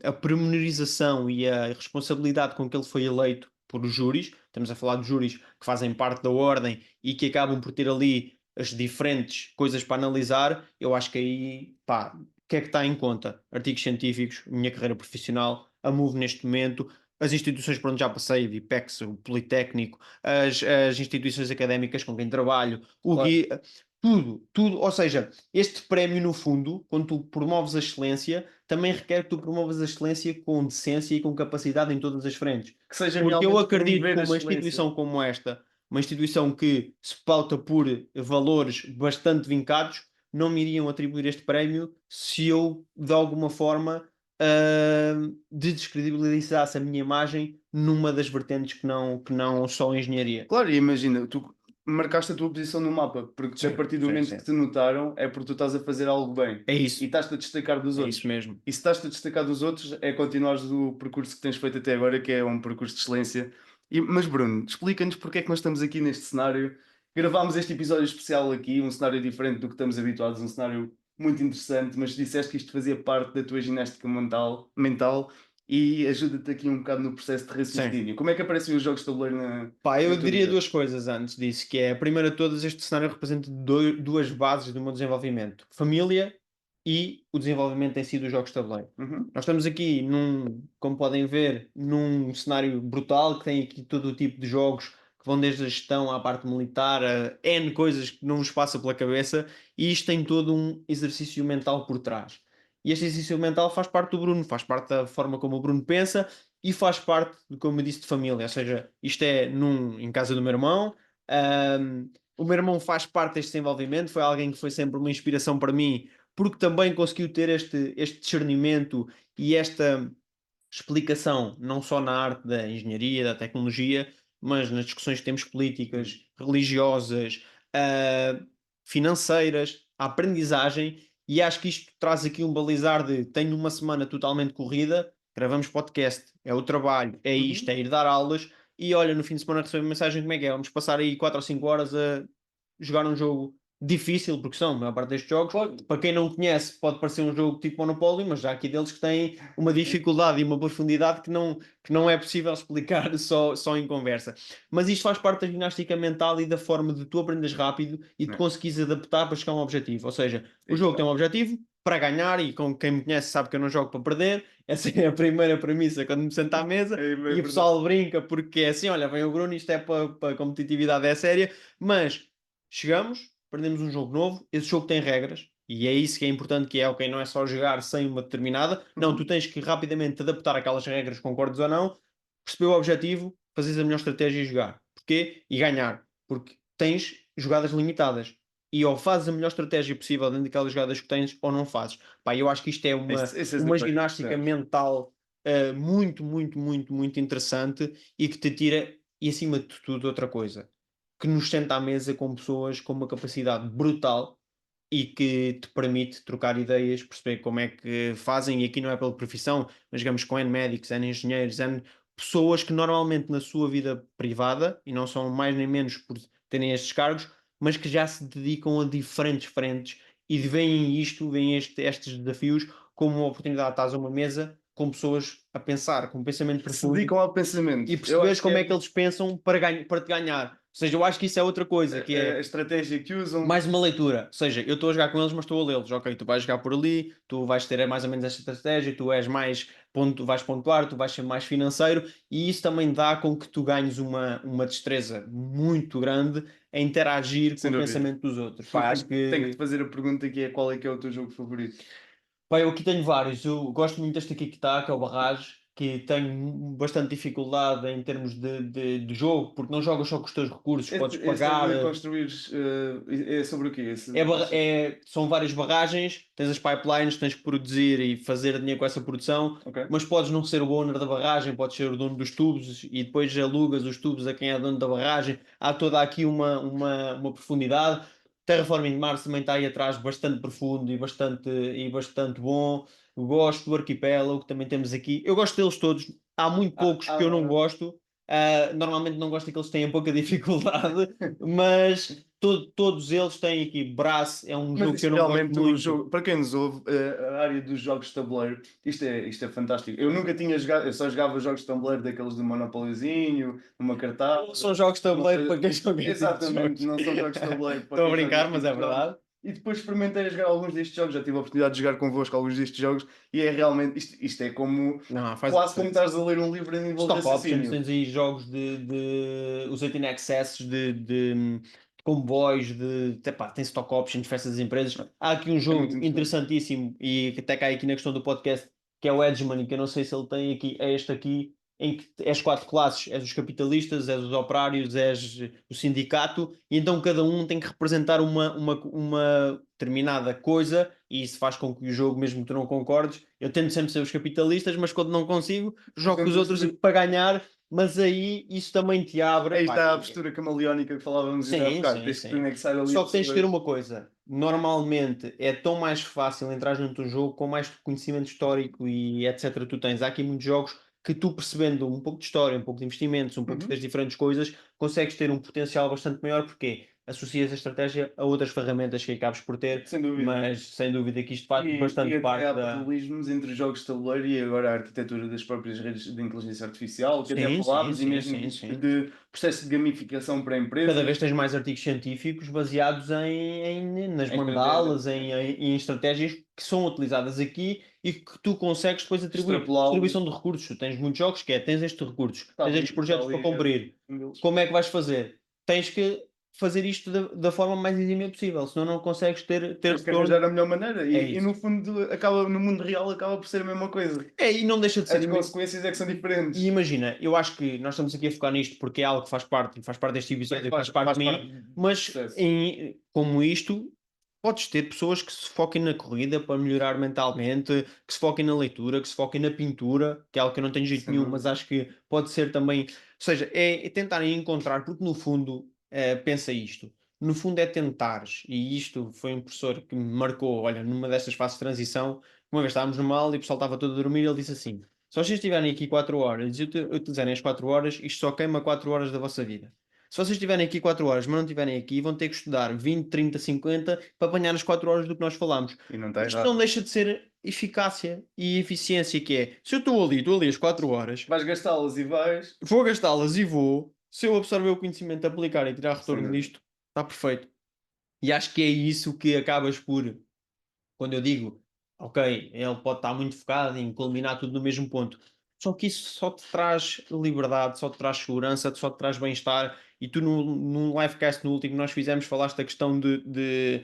a pormenorização e a responsabilidade com que ele foi eleito por os júris, estamos a falar de júris que fazem parte da ordem e que acabam por ter ali as diferentes coisas para analisar, eu acho que aí, pá, o que é que está em conta? Artigos científicos, minha carreira profissional, a MOVE neste momento, as instituições por onde já passei, o IPEX, o Politécnico, as instituições académicas com quem trabalho, o Claro. guia, tudo, ou seja, este prémio no fundo, quando tu promoves a excelência, também requer que tu promovas a excelência com decência e com capacidade em todas as frentes. Que seja Porque eu realmente acredito promover que a uma excelência. instituição como esta, uma instituição que se pauta por valores bastante vincados, não me iriam atribuir este prémio se eu, de alguma forma, descredibilizasse a minha imagem numa das vertentes que não só a engenharia. Claro, e imagina, tu marcaste a tua posição no mapa, porque a Sim, partir do sim, momento que sim. te notaram é porque tu estás a fazer algo bem É e isso, estás-te a destacar dos é isso outros. mesmo. E se estás-te a destacar dos outros, é continuares o percurso que tens feito até agora, que é um percurso de excelência. Mas Bruno, explica-nos porque é que nós estamos aqui neste cenário. Gravámos este episódio especial aqui, um cenário diferente do que estamos habituados, um cenário muito interessante, mas disseste que isto fazia parte da tua ginástica mental e ajuda-te aqui um bocado no processo de Sim. raciocínio. Como é que aparecem os jogos de tabuleiro Pá, eu na tua diria vida? duas coisas antes disso, que é, a primeira de todas, este cenário representa duas bases do meu desenvolvimento. Família e o desenvolvimento em si dos jogos de tabuleiro. Uhum. Nós estamos aqui como podem ver, num cenário brutal, que tem aqui todo o tipo de jogos que vão desde a gestão à parte militar, a N coisas que não nos passa pela cabeça, e isto tem todo um exercício mental por trás. E este exercício mental faz parte do Bruno, faz parte da forma como o Bruno pensa, e faz parte, como eu disse, de família. Ou seja, isto é em casa do meu irmão. O meu irmão faz parte deste desenvolvimento, foi alguém que foi sempre uma inspiração para mim, porque também conseguiu ter este discernimento e esta explicação, não só na arte da engenharia, da tecnologia, mas nas discussões que temos políticas, religiosas, ah, financeiras, a aprendizagem, e acho que isto traz aqui um balizar de tenho uma semana totalmente corrida, gravamos podcast, é o trabalho, é isto, Uhum. é ir dar aulas, e olha, no fim de semana recebo mensagem como é que é, vamos passar aí 4 ou 5 horas a jogar um jogo difícil, porque são a maior parte destes jogos, Claro. para quem não conhece, pode parecer um jogo tipo Monopólio, mas já há aqui deles que têm uma dificuldade e uma profundidade que não é possível explicar só em conversa. Mas isto faz parte da ginástica mental e da forma de tu aprenderes rápido e de Né? conseguires adaptar para chegar a um objetivo. Ou seja, o E- jogo tem um objetivo para ganhar, e com quem me conhece sabe que eu não jogo para perder. Essa é a primeira premissa quando me sento à mesa. É E o verdade. pessoal brinca porque é assim: olha, vem o Bruno, isto é para competitividade, é séria, mas chegamos, aprendemos um jogo novo, esse jogo tem regras, e é isso que é importante, que é, ok, não é só jogar sem uma determinada, não, tu Uhum. tens que rapidamente te adaptar àquelas regras, concordes ou não, perceber o objetivo, fazeres a melhor estratégia e jogar. Porquê? E ganhar. Porque tens jogadas limitadas. E ou fazes a melhor estratégia possível dentro daquelas jogadas que tens, ou não fazes. Pá, eu acho que isto é Esse és uma daqueles que ginástica percebes. mental muito, muito, muito, muito interessante, e que te tira, e acima de tudo, outra coisa que nos senta à mesa com pessoas com uma capacidade brutal e que te permite trocar ideias, perceber como é que fazem, e aqui não é pela profissão, mas digamos com N médicos, N engenheiros, N pessoas que normalmente na sua vida privada, e não são mais nem menos por terem estes cargos, mas que já se dedicam a diferentes frentes e veem isto, veem estes desafios como uma oportunidade. Estás a uma mesa com pessoas a pensar, com um pensamento Que se profundo, dedicam ao pensamento. e Eu perceberes acho que como é é que eles pensam para te ganhar. Ou seja, eu acho que isso é outra coisa, que a é estratégia que usam. mais uma leitura. Ou seja, eu estou a jogar com eles, mas estou a lê-los. Ok, tu vais jogar por ali, tu vais ter mais ou menos esta estratégia, tu és mais vais pontuar, tu vais ser mais financeiro, e isso também dá com que tu ganhes uma destreza muito grande a interagir com Sem o dúvida. pensamento dos outros. No Pá, acho fundo, tenho que te que fazer a pergunta que é qual é que é o teu jogo favorito? Pá, eu aqui tenho vários. Eu gosto muito deste aqui que está, que é o Barrage, que tenho bastante dificuldade em termos de jogo, porque não jogas só com os teus recursos, podes Esse é pagar. de construir. É sobre o quê? São várias barragens, tens as pipelines, tens que produzir e fazer dinheiro com essa produção, Ok. mas podes não ser o owner da barragem, podes ser o dono dos tubos e depois alugas os tubos a quem é dono da barragem. Há toda aqui uma profundidade. Terraforming Mars também está aí atrás, bastante profundo e bastante bom. Eu gosto do Arquipélago, que também temos aqui. Eu gosto deles todos. Há muito Ah, poucos que eu não ah, gosto. Normalmente não gosto daqueles que têm pouca dificuldade, mas todos eles têm aqui. Brass é um Mas jogo que eu isto não gosto realmente, o muito. jogo, para quem nos ouve, a área dos jogos de tabuleiro, isto é fantástico. Eu nunca tinha jogado, eu só jogava jogos de tabuleiro daqueles de Monopóliozinho, uma Não cartada. são jogos de Não tabuleiro sei, para quem joga esse tipo de exatamente, jogos. não são jogos de tabuleiro para Estou a quem joga brincar, este mas tipo é de jogos. verdade. E depois experimentei a jogar alguns destes jogos, já tive a oportunidade de jogar convosco alguns destes jogos, e é realmente, isto é como, Não, faz quase como diferença. estás a ler um livro a nível de Stock Options, raciocínio. tens aí jogos os 18 Accesses de comboios, tem Stock Options, festas das empresas. Há aqui um É muito jogo interessante. interessantíssimo e que até cai aqui na questão do podcast, que é o Edgemoney, que eu não sei se ele tem aqui, é este aqui, em que és quatro classes: és os capitalistas, és os operários, és o sindicato, e então cada um tem que representar uma determinada coisa, e isso faz com que o jogo, mesmo que tu não concordes, eu tento sempre ser os capitalistas, mas quando não consigo, Mas jogo com os tentas outros para ganhar, mas aí isso também te abre. Aí Pá, está a postura camaleónica que falávamos ainda há sim, bocado. sim, Tens que sim. anexar ali Só que tens de ter pessoas. uma coisa. Normalmente é tão mais fácil entrar dentro do jogo com mais conhecimento histórico e etc. Tu tens. Há aqui muitos jogos que tu, percebendo um pouco de história, um pouco de investimentos, um pouco das Uhum. diferentes coisas, consegues ter um potencial bastante maior. Porquê? associas a estratégia a outras ferramentas que acabes por ter, Sem dúvida. mas sem dúvida que isto faz E bastante até parte há da. paralelismos entre jogos de tabuleiro e agora a arquitetura das próprias redes de inteligência artificial, que até Sim, sim, falámos, e sim, mesmo sim, sim. de processo de gamificação para Cada vez empresas, tens mais artigos científicos baseados nas em estratégia, mandalas, em estratégias que são utilizadas aqui e que tu consegues depois atribuir. extrapolá-los. Distribuição de recursos. Tu tens muitos jogos que é, tens estes recursos, tens estes Está projetos para ali cumprir. um deles. Como é que vais fazer? Tens que fazer isto da forma mais exímia possível, senão não consegues ter Tens que arranjar retorno. a melhor maneira É e isso. no fundo acaba, no mundo real acaba por ser a mesma coisa. É, e não deixa de ser. As consequências é que são E diferentes. imagina, eu acho que nós estamos aqui a focar nisto porque é algo que faz parte deste episódio e faz parte Faz de parte mim, do mas processo. como isto, podes ter pessoas que se foquem na corrida para melhorar mentalmente, que se foquem na leitura, que se foquem na pintura, que é algo que eu não tenho jeito Sem nenhum, mas dúvida. acho que pode ser também. Ou seja, é tentarem encontrar, porque no fundo, pensa isto. No fundo é tentares, e isto foi um professor que me marcou, olha, numa destas fases de transição, uma vez estávamos numa aula e o pessoal estava todo a dormir e ele disse assim: se vocês estiverem aqui 4 horas e utilizarem as 4 horas, isto só queima 4 horas da vossa vida. Se vocês estiverem aqui 4 horas, mas não estiverem aqui, vão ter que estudar 20, 30, 50 para apanhar as 4 horas do que nós falamos. E não está Isto não errado. deixa de ser eficácia e eficiência, que é, se eu estou ali as 4 horas, Vais gastá-las e vais. vou gastá-las e vou, se eu absorver o conhecimento, aplicar e tirar Sem retorno dúvida. disto, está perfeito. E acho que é isso que acabas por, quando eu digo, ok, ele pode estar muito focado em culminar tudo no mesmo ponto. Só que isso só te traz liberdade, só te traz segurança, só te traz bem-estar. E tu, no livecast, no último que nós fizemos, falaste da questão de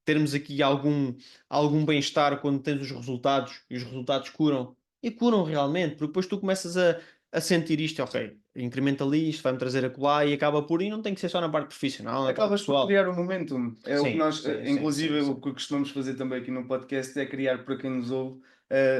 termos aqui algum bem-estar quando tens os resultados e os resultados curam. E curam realmente, porque depois tu começas a sentir isto, ok, incrementa ali, isto vai-me trazer acolá e acaba por. E não tem que ser só na parte profissional, na parte Acabas por pessoal. criar um momentum. É o que Sim, nós, sim, sim, inclusive, sim, o sim. que costumamos fazer também aqui no podcast é criar para quem nos ouve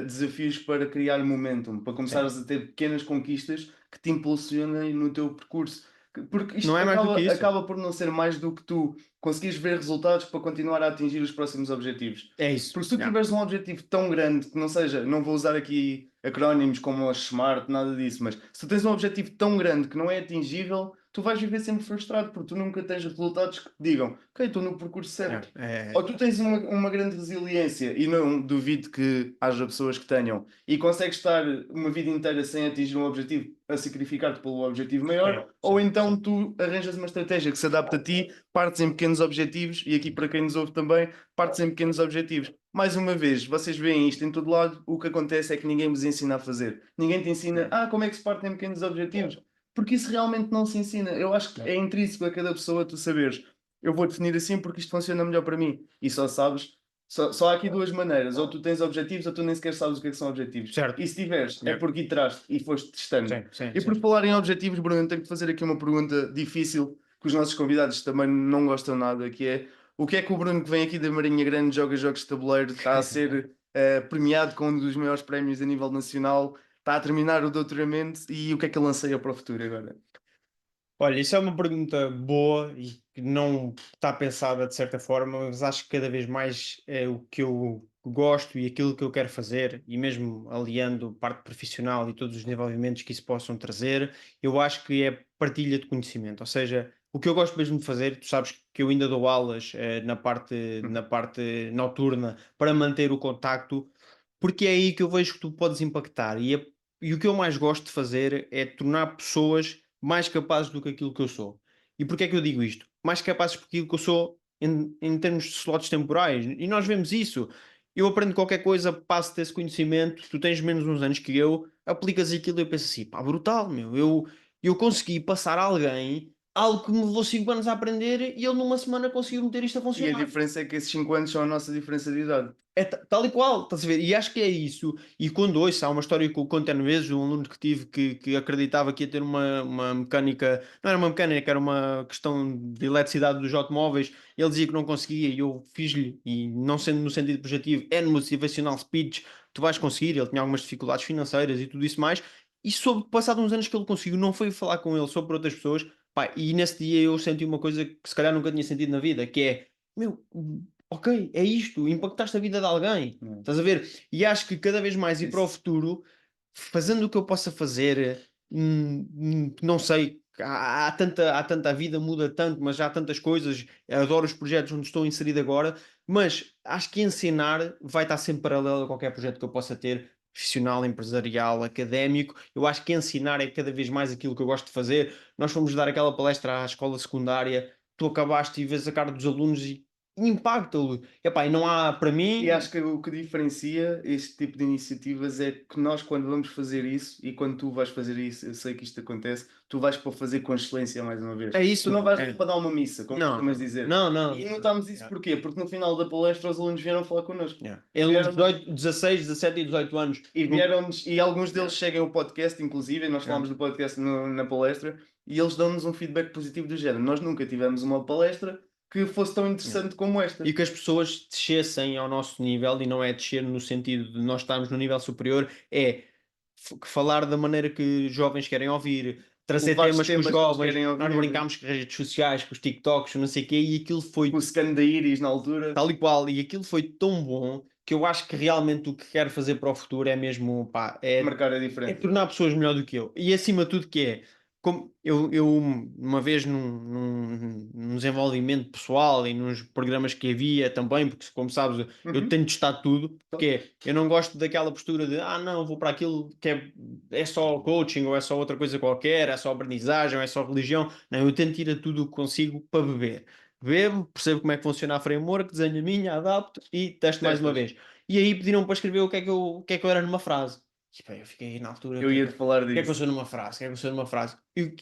desafios para criar momentum, para Sim. começares a ter pequenas conquistas que te impulsionem no teu percurso. Porque Não isto é mais do que isso. acaba por não ser mais do que tu conseguires ver resultados para continuar a atingir os próximos objetivos. É isso. Porque se tu Yeah. tiveres um objetivo tão grande que não seja, não vou usar aqui acrónimos como a SMART, nada disso, mas se tu tens um objetivo tão grande que não é atingível, tu vais viver sempre frustrado porque tu nunca tens resultados que te digam, ok, estou no percurso Yeah. certo. Ou tu tens uma grande resiliência, e não duvido que haja pessoas que tenham, e consegues estar uma vida inteira sem atingir um objetivo, a sacrificar-te pelo objetivo Sim, maior, ou sim, então sim. tu arranjas uma estratégia que se adapta a ti, partes em pequenos objetivos, e aqui para quem nos ouve também, partes em pequenos objetivos. Mais uma vez, vocês veem isto em todo lado, o que acontece é que ninguém vos ensina a fazer. Ninguém te ensina, como é que se parte em pequenos objetivos? Porque isso realmente não se ensina. Eu acho que é intrínseco a cada pessoa tu saberes. Eu vou definir assim porque isto funciona melhor para mim. E só sabes, só há aqui duas maneiras. Ou tu tens objetivos ou tu nem sequer sabes o que é que são objetivos. Certo. E se tiveres, é Yeah. porque iteraste e foste testando. Sim, sim, E por sim. falar em objetivos, Bruno, tenho que fazer aqui uma pergunta difícil que os nossos convidados também não gostam nada, que é o que é que o Bruno que vem aqui da Marinha Grande joga jogos de tabuleiro, está a ser premiado com um dos maiores prémios a nível nacional, está a terminar o doutoramento e o que é que ele anseia para o futuro agora? Olha, isso é uma pergunta boa e que não está pensada de certa forma, mas acho que cada vez mais é o que eu gosto e aquilo que eu quero fazer, e mesmo aliando parte profissional e todos os desenvolvimentos que isso possam trazer, eu acho que é partilha de conhecimento. Ou seja, o que eu gosto mesmo de fazer, tu sabes que eu ainda dou aulas na parte noturna para manter o contacto, porque é aí que eu vejo que tu podes impactar. E o que eu mais gosto de fazer é tornar pessoas mais capazes do que aquilo que eu sou. E porquê é que eu digo isto? Mais capazes porque aquilo que eu sou em termos de slots temporais. E nós vemos isso. Eu aprendo qualquer coisa, passo-te esse conhecimento, tu tens menos uns anos que eu, aplicas aquilo e eu penso assim, pá, brutal, meu. Eu consegui passar a alguém algo que me levou 5 anos a aprender e ele numa semana conseguiu meter isto a E a funcionar. diferença é que esses 5 anos são a nossa diferença de idade. É tal e qual, estás a ver? E acho que é isso. E quando ouço, há uma história que eu conto N vezes, um aluno que tive que acreditava que ia ter uma mecânica, não era uma mecânica, era uma questão de eletricidade dos automóveis. Ele dizia que não conseguia e eu fiz-lhe, e não sendo no sentido projetivo, é no motivational speech, tu vais conseguir. Ele tinha algumas dificuldades financeiras e tudo isso mais. E soube, passado uns anos que ele conseguiu, não foi falar com ele sobre outras pessoas. Pá, e nesse dia eu senti uma coisa que se calhar nunca tinha sentido na vida, que é, meu, ok, é isto, impactaste a vida de alguém, Não é? estás a ver? E acho que cada vez mais ir para o Isso. futuro, fazendo o que eu possa fazer, não sei, há tanta, a vida muda tanto, mas há tantas coisas, adoro os projetos onde estou inserido agora, mas acho que ensinar vai estar sempre paralelo a qualquer projeto que eu possa ter, profissional, empresarial, académico. Eu acho que ensinar é cada vez mais aquilo que eu gosto de fazer. Nós fomos dar aquela palestra à escola secundária, tu acabaste e vês a cara dos alunos e impacta-lo. Epá, e não há, para mim, E acho que o que diferencia este tipo de iniciativas é que nós, quando vamos fazer isso, e quando tu vais fazer isso, eu sei que isto acontece, tu vais para fazer com excelência mais uma vez. é Tu isso. não vais É. para dar uma missa, como Não, costumas dizer. não, não. E notámos isso Yeah, porquê? Porque no final da palestra os alunos vieram falar connosco. yeah. Eles, Vieram 18, 16, 17 e 18 anos. e vieram-nos, e alguns deles chegam ao podcast, inclusive, e nós Yeah. falámos do podcast na palestra, e eles dão-nos um feedback positivo do género. Nós nunca tivemos uma palestra que fosse tão interessante como esta. E que as pessoas descessem ao nosso nível, e não é descer no sentido de nós estarmos no nível superior, é falar da maneira que os jovens querem ouvir, trazer Levar os temas que os temas que eles jovens, querem nós ouvir. brincámos com as redes sociais, com os TikToks, não sei o quê, e aquilo foi O scan da Iris na altura. tal e qual, e aquilo foi tão bom que eu acho que realmente o que quero fazer para o futuro é mesmo, pá, Marcar a é diferença. tornar pessoas melhor do que eu. E acima de tudo que é, como eu uma vez num desenvolvimento pessoal e nos programas que havia também, porque como sabes, eu Uhum. tenho de estar tudo, porque eu não gosto daquela postura de não, vou para aquilo que é só coaching, ou é só outra coisa qualquer, é só aprendizagem, ou é só religião. Não, eu tento ir a tudo o que consigo para beber. Bebo, percebo como é que funciona a framework, desenho a minha, adapto e testo mais uma Testas. vez. E aí pediram para escrever o que é que eu era numa frase. E, pá, eu fiquei na altura, o Eu que é que ia-te falar o que é que eu disso. sou numa frase? O que é que eu sou numa frase?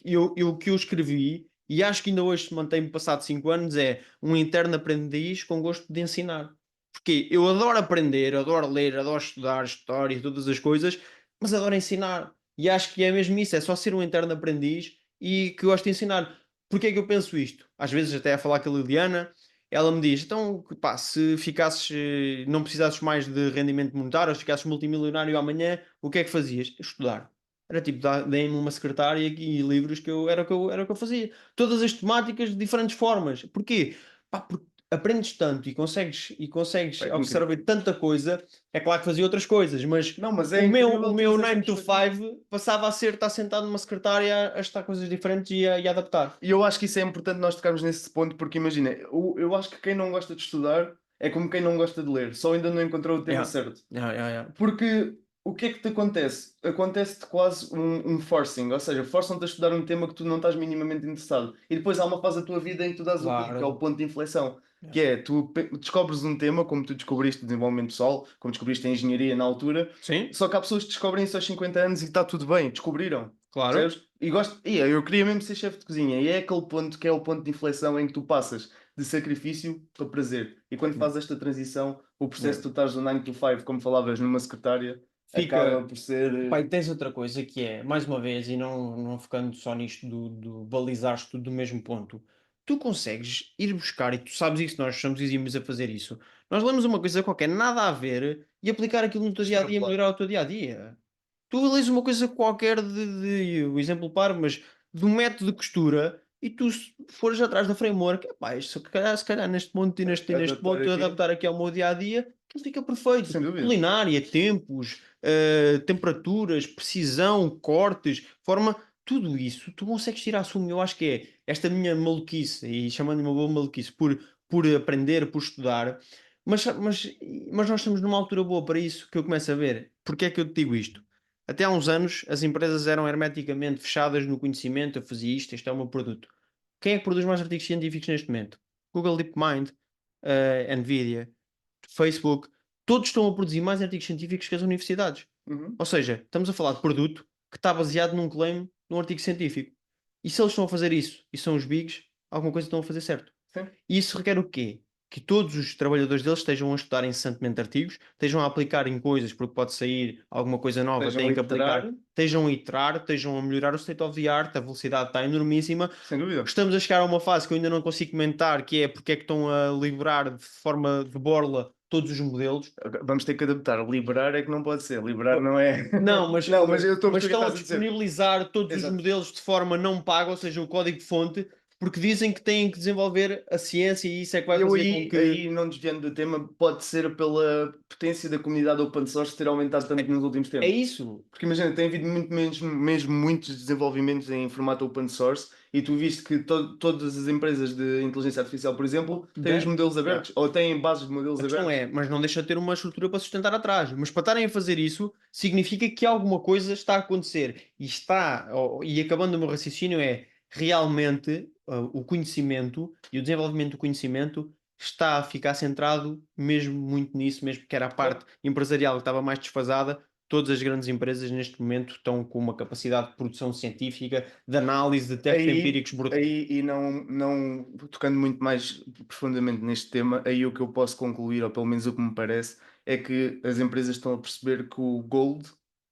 E o que eu escrevi, e acho que ainda hoje se mantém passado 5 anos, é um interno aprendiz com gosto de ensinar. Porque eu adoro aprender, adoro ler, adoro estudar história e todas as coisas, mas adoro ensinar. E acho que é mesmo isso, é só ser um interno aprendiz e que gosto de ensinar. Porquê é que eu penso isto? Às vezes até a falar com a Liliana, ela me diz, então, pá, se ficasses, não precisasses mais de rendimento monetário, se ficasses multimilionário amanhã, o que é que fazias? Estudar. Era tipo, deem-me uma secretária e livros que era o que eu fazia. Todas as temáticas de diferentes formas. Porquê? Pá, porque aprendes tanto e consegues É incrível. absorver tanta coisa. É claro que fazia outras coisas, mas Não, mas o é meu, incrível o meu teres essa 9 to perspectiva. 5 passava a ser estar sentado numa secretária a estar coisas diferentes e a adaptar. E eu acho que isso é importante nós tocarmos nesse ponto, porque imagina, eu acho que quem não gosta de estudar é como quem não gosta de ler, só ainda não encontrou o tema Yeah. certo. Yeah, yeah, yeah. Porque o que é que te acontece? Acontece-te quase um forcing, ou seja, forçam-te a estudar um tema que tu não estás minimamente interessado. E depois há uma fase da tua vida em que tu dás o clique, que é o Claro. ponto de inflexão. Yeah. Que é, tu descobres um tema, como tu descobriste desenvolvimento pessoal, como descobriste a engenharia na altura, Sim, só que há pessoas que descobrem isso aos 50 anos e está tudo bem, descobriram. claro. Percebes? E gosto, eu queria mesmo ser chefe de cozinha, e é aquele ponto que é o ponto de inflexão em que tu passas de sacrifício para prazer. E quando Yeah. fazes esta transição, o processo Yeah. de tu estás do 9 to 5, como falavas, numa secretária, acaba Fica. por ser. Pai, tens outra coisa que é, mais uma vez, e não focando só nisto do balizares tudo do mesmo ponto, tu consegues ir buscar, e tu sabes isso, nós somos exímios a fazer isso. Nós lemos uma coisa qualquer, nada a ver, e aplicar aquilo no teu dia a dia, Extrapolar. melhorar o teu dia a dia. Tu lês uma coisa qualquer o exemplo paro, mas de um método de costura, e tu se fores atrás da framework, epá, isto se calhar neste ponto e neste Adaptar ponto, eu aqui, adaptar aqui ao meu dia a dia, aquilo fica perfeito. sem dúvida. Culinária, tempos, temperaturas, precisão, cortes, forma, tudo isso tu consegues tirar a sumo. Eu acho que é esta minha maluquice, e chamando-me uma boa maluquice, por aprender, por estudar, mas nós estamos numa altura boa para isso que eu começo a ver. Porque é que eu te digo isto? Até há uns anos as empresas eram hermeticamente fechadas no conhecimento, eu fazia isto, este é o meu produto. Quem é que produz mais artigos científicos neste momento? Google DeepMind, Nvidia, Facebook, todos estão a produzir mais artigos científicos que as universidades. Uhum. Ou seja, estamos a falar de produto que está baseado num claim de um artigo científico. E se eles estão a fazer isso e são os bigs, alguma coisa estão a fazer certo. Sim. E isso requer o quê? Que todos os trabalhadores deles estejam a estudar incessantemente artigos, estejam a aplicar em coisas, porque pode sair alguma coisa nova, Estejam têm a que aplicar, iterar, estejam a iterar, estejam a melhorar o state of the art, a velocidade está enormíssima. sem dúvida. Estamos a chegar a uma fase que eu ainda não consigo comentar, que é porque é que estão a liberar de forma de borla todos os modelos. Vamos ter que adaptar. Liberar é que não pode ser. Liberar não é. Não, mas, Não, mas eu estou a mas perceber o que estão a estás a dizer. disponibilizar todos os Exato. modelos de forma não paga, ou seja, o código-fonte, porque dizem que têm que desenvolver a ciência e isso é que vai Eu fazer com que. não desviando do tema, pode ser pela potência da comunidade open source ter aumentado tanto nos últimos É tempos. isso. Porque imagina, tem havido mesmo muitos desenvolvimentos em formato open source e tu viste que todas as empresas de inteligência artificial, por exemplo, têm os modelos Yeah. abertos ou têm bases de modelos A questão abertos. é, mas não deixa de ter uma estrutura para sustentar atrás. Mas para estarem a fazer isso, significa que alguma coisa está a acontecer. E acabando o meu raciocínio, é realmente o conhecimento e o desenvolvimento do conhecimento está a ficar centrado mesmo muito nisso, mesmo que era a Claro. parte empresarial que estava mais desfasada. Todas as grandes empresas neste momento estão com uma capacidade de produção científica, de análise de testes Aí, empíricos brutal. aí não tocando muito mais profundamente neste tema, aí o que eu posso concluir, ou pelo menos o que me parece, é que as empresas estão a perceber que o gold,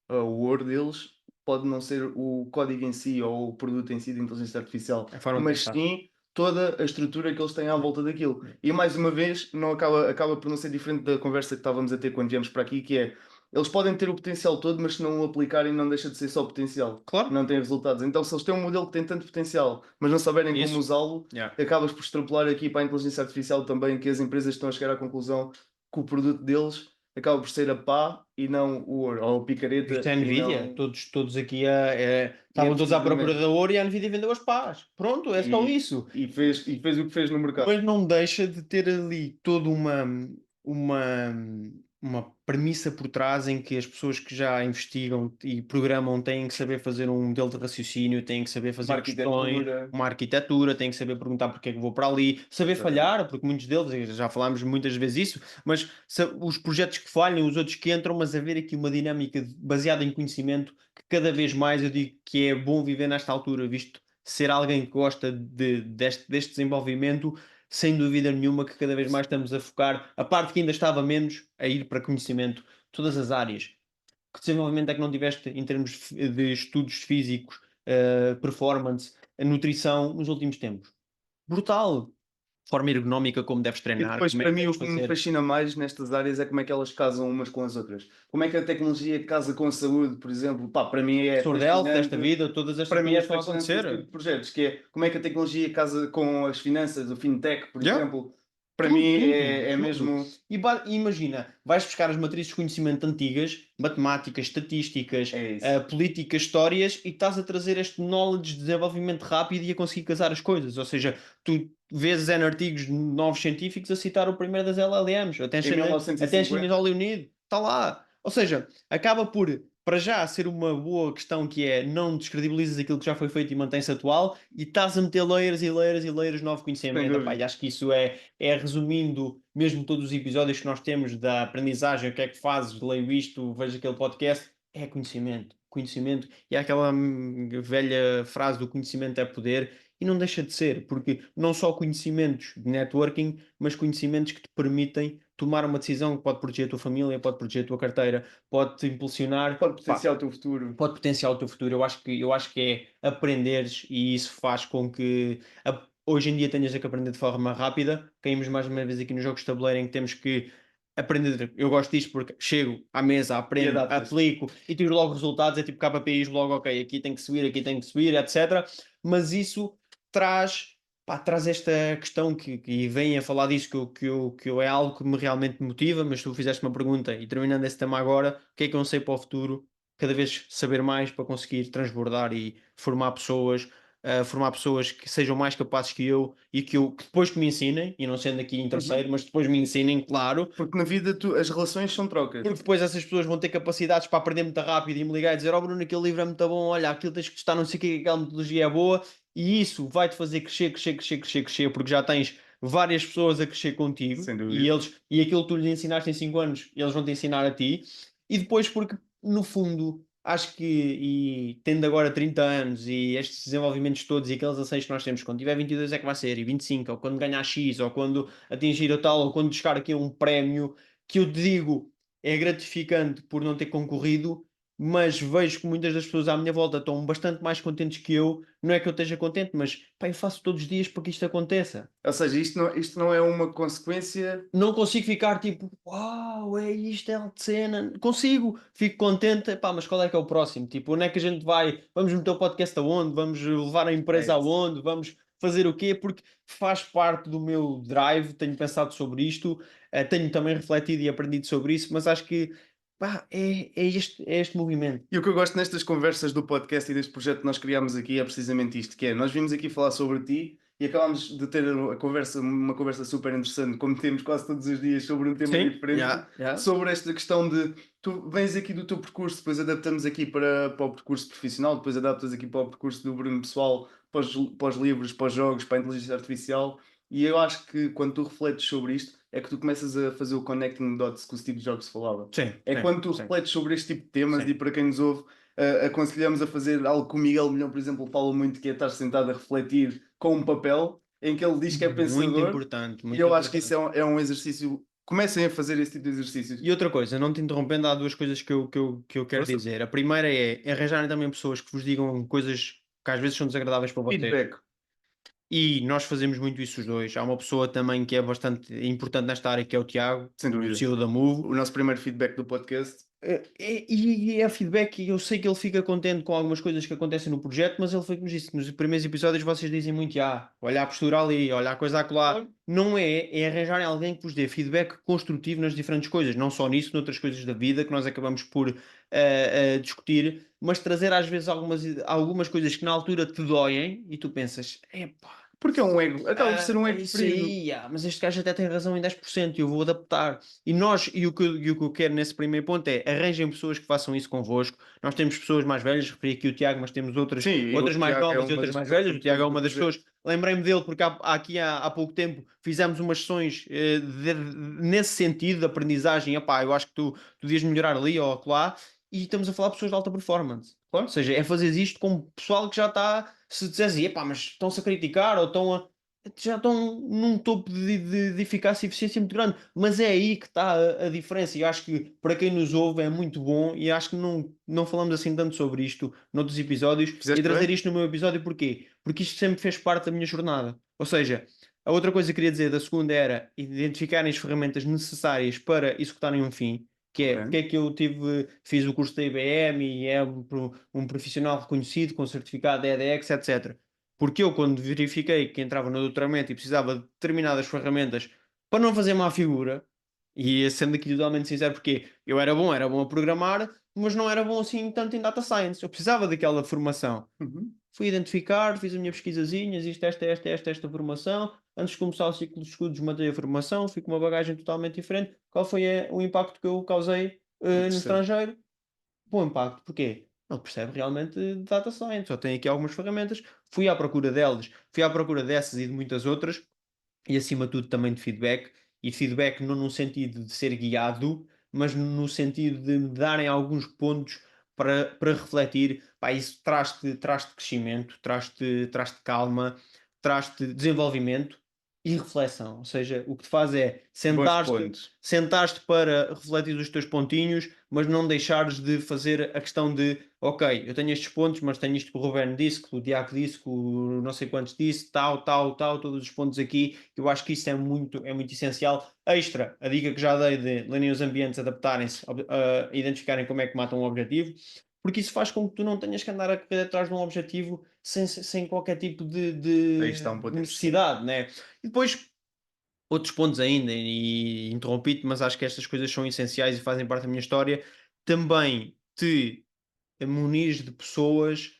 o ouro deles, pode não ser o código em si ou o produto em si de inteligência artificial, A forma de mas pensar. sim toda a estrutura que eles têm à volta daquilo. E mais uma vez, não acaba por não ser diferente da conversa que estávamos a ter quando viemos para aqui, que é eles podem ter o potencial todo, mas se não o aplicarem, não deixa de ser só potencial Claro, não tem resultados. Então, se eles têm um modelo que tem tanto potencial, mas não souberem como isso. usá-lo, Yeah. acabas por extrapolar aqui para a inteligência artificial também que as empresas estão a chegar à conclusão que o produto deles acaba por ser a pá e não o ouro, ou a Isto é picareta a e Nvidia, não. todos aqui E é estavam todos à procura precisamente. da ouro e a Nvidia vendeu as pás. Pronto, é só isso. E fez o que fez no mercado. Mas não deixa de ter ali toda uma, uma premissa por trás em que as pessoas que já investigam e programam têm que saber fazer um modelo de raciocínio, têm que saber Uma fazer questões, arquitetura. uma arquitetura, têm que saber perguntar porque é que vou para ali, saber Exatamente. falhar, porque muitos deles, e já falámos muitas vezes isso, mas os projetos que falham, os outros que entram, mas haver aqui uma dinâmica baseada em conhecimento que cada vez mais eu digo que é bom viver nesta altura, visto ser alguém que gosta deste desenvolvimento, sem dúvida nenhuma que cada vez mais estamos a focar, a parte que ainda estava menos, a ir para conhecimento, todas as áreas. Que desenvolvimento é que não tiveste em termos de estudos físicos, performance, nutrição nos últimos tempos? Brutal! Forma ergonómica, como deves E treinar, depois, como é para que mim, deves o que me fazer. fascina mais nestas áreas é como é que elas casam umas com as outras. Como é que a tecnologia casa com a saúde, por exemplo. Pá, para mim é Sword Health desta fascinante. vida, todas estas Para mim coisas é estão a fascinante esse tipo acontecer. de projetos, que é como é que a tecnologia casa com as finanças, o fintech, por Yeah. exemplo. Para Tudo, mim tudo, é tudo. mesmo. E imagina, vais buscar as matrizes de conhecimento antigas, matemáticas, estatísticas, É isso. políticas, histórias, e estás a trazer este knowledge de desenvolvimento rápido e a conseguir casar as coisas. Ou seja, tu vês em artigos de novos científicos a citar o primeiro das LLMs, Em Attention is 1950, all you need. Está lá. Ou seja, acaba por, para já, ser uma boa questão que é não descredibilizas aquilo que já foi feito e mantém-se atual e estás a meter layers e layers e layers de novo sem conhecimento. Epá, e dúvida. acho que isso é resumindo mesmo todos os episódios que nós temos da aprendizagem, o que é que fazes, leio isto, vejo aquele podcast, é conhecimento. Conhecimento. E há aquela velha frase do conhecimento é poder, e não deixa de ser, porque não só conhecimentos de networking, mas conhecimentos que te permitem tomar uma decisão que pode proteger a tua família, pode proteger a tua carteira, pode te impulsionar. Pode Pá, potenciar o teu futuro. pode potenciar o teu futuro. Eu acho que é aprenderes e isso faz com que hoje em dia tenhas que aprender de forma rápida. Caímos mais uma vez aqui nos jogos de tabuleiro em que temos que aprender. Eu gosto disto porque chego à mesa, E aprendo, adaptas. aplico e tiro logo resultados. É tipo KPIs, logo, ok, aqui tem que subir, etc. Mas isso traz. Pá, traz esta questão que vem a falar disso que eu é algo que me realmente motiva, mas tu fizeste uma pergunta e terminando esse tema agora, o que é que eu não sei para o futuro? Cada vez saber mais para conseguir transbordar e formar pessoas que sejam mais capazes que eu e que depois que me ensinem, e não sendo aqui em Uhum. terceiro, mas depois me ensinem, claro, Porque na vida as relações são trocas. porque depois essas pessoas vão ter capacidades para aprender muito rápido e me ligar e dizer: Ó Bruno, aquele livro é muito bom, olha, aquilo tens que testar, não sei o que, aquela metodologia é boa, e isso vai-te fazer crescer, crescer, crescer, crescer, crescer, porque já tens várias pessoas a crescer contigo Sem e dúvida. eles aquilo que tu lhes ensinaste em 5 anos, eles vão te ensinar a ti, e depois porque no fundo acho que e tendo agora 30 anos e estes desenvolvimentos todos e aqueles anseios que nós temos, quando tiver 22 é que vai ser, e 25, ou quando ganhar X, ou quando atingir o tal, ou quando buscar aqui um prémio, que eu te digo é gratificante por não ter concorrido, mas vejo que muitas das pessoas à minha volta estão bastante mais contentes que eu. Não é que eu esteja contente, mas pá, eu faço todos os dias para que isto aconteça. Ou seja, isto não é uma consequência. Não consigo ficar tipo, uau, é isto, é de cena. Consigo, fico contente, pá, mas qual é que é o próximo? Tipo, onde é que a gente vai? Vamos meter o podcast aonde? Vamos levar a É empresa isso. aonde? Vamos. fazer o quê, porque faz parte do meu drive, tenho pensado sobre isto, tenho também refletido e aprendido sobre isso, mas acho que pá, é este movimento. E o que eu gosto nestas conversas do podcast e deste projeto que nós criámos aqui é precisamente isto, que é, nós vimos aqui falar sobre ti e acabámos de ter uma conversa super interessante, como temos quase todos os dias, sobre um tema Sim, diferente, já. sobre esta questão de, tu vens aqui do teu percurso, depois adaptamos aqui para o percurso profissional, depois adaptas aqui para o percurso do Bruno pessoal, para os livros, para os jogos, para a inteligência artificial, e eu acho que quando tu refletes sobre isto, é que tu começas a fazer o connecting dots que o Steve Jobs falava. Sim, É sim, quando tu sim, refletes sobre este tipo de temas sim. e para quem nos ouve, aconselhamos a fazer algo que o Miguel Milhão, por exemplo, fala muito, que é estar sentado a refletir com um papel, em que ele diz que é Muito pensador, importante, e muito eu acho que isso importante. é um exercício. Comecem a fazer esse tipo de exercícios. E outra coisa, não te interrompendo, há duas coisas que eu quero Força. dizer. A primeira é arranjarem também pessoas que vos digam coisas que às vezes são desagradáveis para vocês. Feedback, E nós fazemos muito isso os dois. Há uma pessoa também que é bastante importante nesta área, que é o Tiago, sem o dúvida. CEO da Move. O nosso primeiro feedback do podcast. E é feedback, e eu sei que ele fica contente com algumas coisas que acontecem no projeto, mas ele foi como disse, nos primeiros episódios vocês dizem muito, olha a postura ali, olha a coisa acolá. Não é arranjarem alguém que vos dê feedback construtivo nas diferentes coisas, não só nisso, noutras coisas da vida que nós acabamos por discutir, mas trazer às vezes algumas coisas que na altura te doem e tu pensas, epá. Porque é um ego, acaba por ser um É ego isso ferido. aí, mas este gajo até tem razão em 10%, eu vou adaptar. E o que eu quero nesse primeiro ponto é arranjem pessoas que façam isso convosco. Nós temos pessoas mais velhas, referi aqui o Tiago, mas temos outras, Sim, e o outras mais Tiago é novas e uma outras das mais pessoas velhas. O Tiago é importantes do uma das projeto. pessoas. Lembrei-me dele porque há pouco tempo fizemos umas sessões nesse sentido de aprendizagem. Epá, eu acho que tu devias melhorar ali ou acolá. E estamos a falar de pessoas de alta performance. Ou Claro. seja, é fazer isto com pessoal que já está. Se dizes, epá, mas estão-se a criticar ou estão a já estão num topo de eficácia e eficiência muito grande, mas é aí que está a diferença. E eu acho que para quem nos ouve é muito bom. E acho que não falamos assim tanto sobre isto noutros episódios, e Fizeste trazer bem? isto no meu episódio porquê? Porque isto sempre fez parte da minha jornada. Ou seja, a outra coisa que eu queria dizer da segunda era identificarem as ferramentas necessárias para executarem um fim. Que Ok. é porque é que eu fiz o curso da IBM e é um profissional reconhecido com certificado de EDX, etc. Porque eu, quando verifiquei que entrava no doutoramento e precisava de determinadas ferramentas para não fazer má figura, e sendo aqui totalmente sincero, porque eu era bom a programar, mas não era bom assim tanto em data science. Eu precisava daquela formação. Uhum. Fui identificar, fiz a minha pesquisazinha, existe esta formação. Antes de começar o ciclo de estudos, matei a formação, fui com uma bagagem totalmente diferente. Qual foi o impacto que eu causei no Interessante. estrangeiro? Bom impacto, porquê? Ele percebe realmente de data science, só tem aqui algumas ferramentas, fui à procura delas, fui à procura dessas e de muitas outras, e acima de tudo também de feedback, e feedback não no sentido de ser guiado, mas no sentido de me darem alguns pontos para refletir. Pá, isso traz-te crescimento, traz-te calma, traz-te desenvolvimento e reflexão. Ou seja, o que te faz é Bons sentar-te pontos. sentares-te para refletir os teus pontinhos, mas não deixares de fazer a questão de, ok, eu tenho estes pontos, mas tenho isto que o Ruben disse, que o Diaco disse, que o não sei quantos disse, tal, todos os pontos aqui. Eu acho que isso é muito essencial. Extra, a dica que já dei de lerem os ambientes, adaptarem-se, a identificarem como é que matam um objetivo, porque isso faz com que tu não tenhas que andar a correr atrás de um objetivo sem qualquer tipo de, Aí de está um ponto interessante. necessidade, né? E depois outros pontos ainda, e interrompi-te, mas acho que estas coisas são essenciais e fazem parte da minha história. Também te munires de pessoas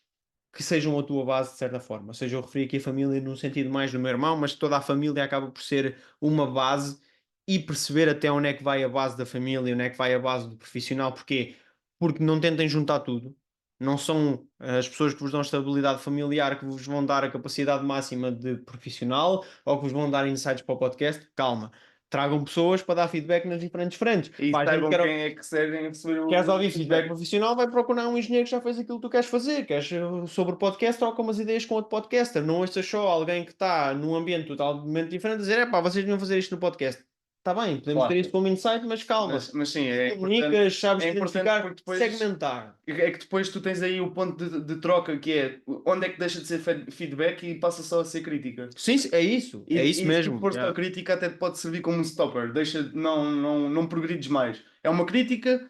que sejam a tua base de certa forma. Ou seja, eu referi aqui a família no sentido mais do meu irmão, mas toda a família acaba por ser uma base, e perceber até onde é que vai a base da família, onde é que vai a base do profissional. Porquê? Porque não tentem juntar tudo. Não são as pessoas que vos dão estabilidade familiar que vos vão dar a capacidade máxima de profissional, ou que vos vão dar insights para o podcast. Calma. Tragam pessoas para dar feedback nas diferentes frentes. E Pá, a gente saibam quer, quem é que querem receber Queres o ouvir feedback feedback. profissional? Vai procurar um engenheiro que já fez aquilo que tu queres fazer. Queres sobre podcast? Troca umas ideias com outro podcaster. Não ouças só alguém que está num ambiente totalmente diferente a dizer: é pá, vocês deviam fazer isto no podcast. Está bem, podemos ter Claro. isso como insight, mas calma. Mas sim, Se comunicas, sabes é importante identificar, porque depois segmentar. é que depois tu tens aí o ponto de troca que é onde é que deixa de ser feedback e passa só a ser crítica. Sim, sim, é isso E se tu mesmo. for só Yeah. crítica até te pode servir como um stopper, não progrides mais. É uma crítica,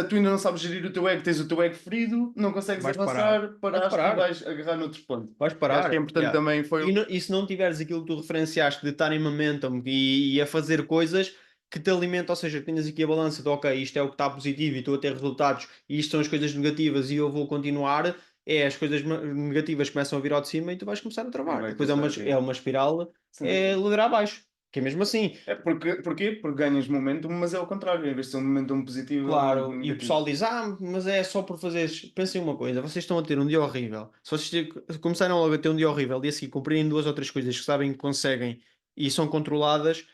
tu ainda não sabes gerir o teu ego, tens o teu ego ferido, não consegues Vais parar. avançar, paraste e parar. vais agarrar noutro ponto. Vais E acho parar. que é importante Yeah. também foi. E se não tiveres aquilo que tu referenciaste de estar em momentum e a fazer coisas que te alimentam, ou seja, que tenhas aqui a balança de ok, isto é o que está positivo e estou a ter resultados e isto são as coisas negativas e eu vou continuar, as coisas negativas começam a vir ao de cima e tu vais começar a E travar. vai Depois começar a é cair. uma espiral, Sim. ladeira abaixo. Que é mesmo assim. Porquê? Porque ganhas momentum, mas é ao contrário, em vez de ser um momentum positivo, é um momentum Claro, e o negativo. pessoal diz: Ah, mas é só por fazeres. Pensem uma coisa, vocês estão a ter um dia horrível. Se vocês começaram logo a ter um dia horrível e a seguir cumprirem duas ou três coisas que sabem que conseguem e são controladas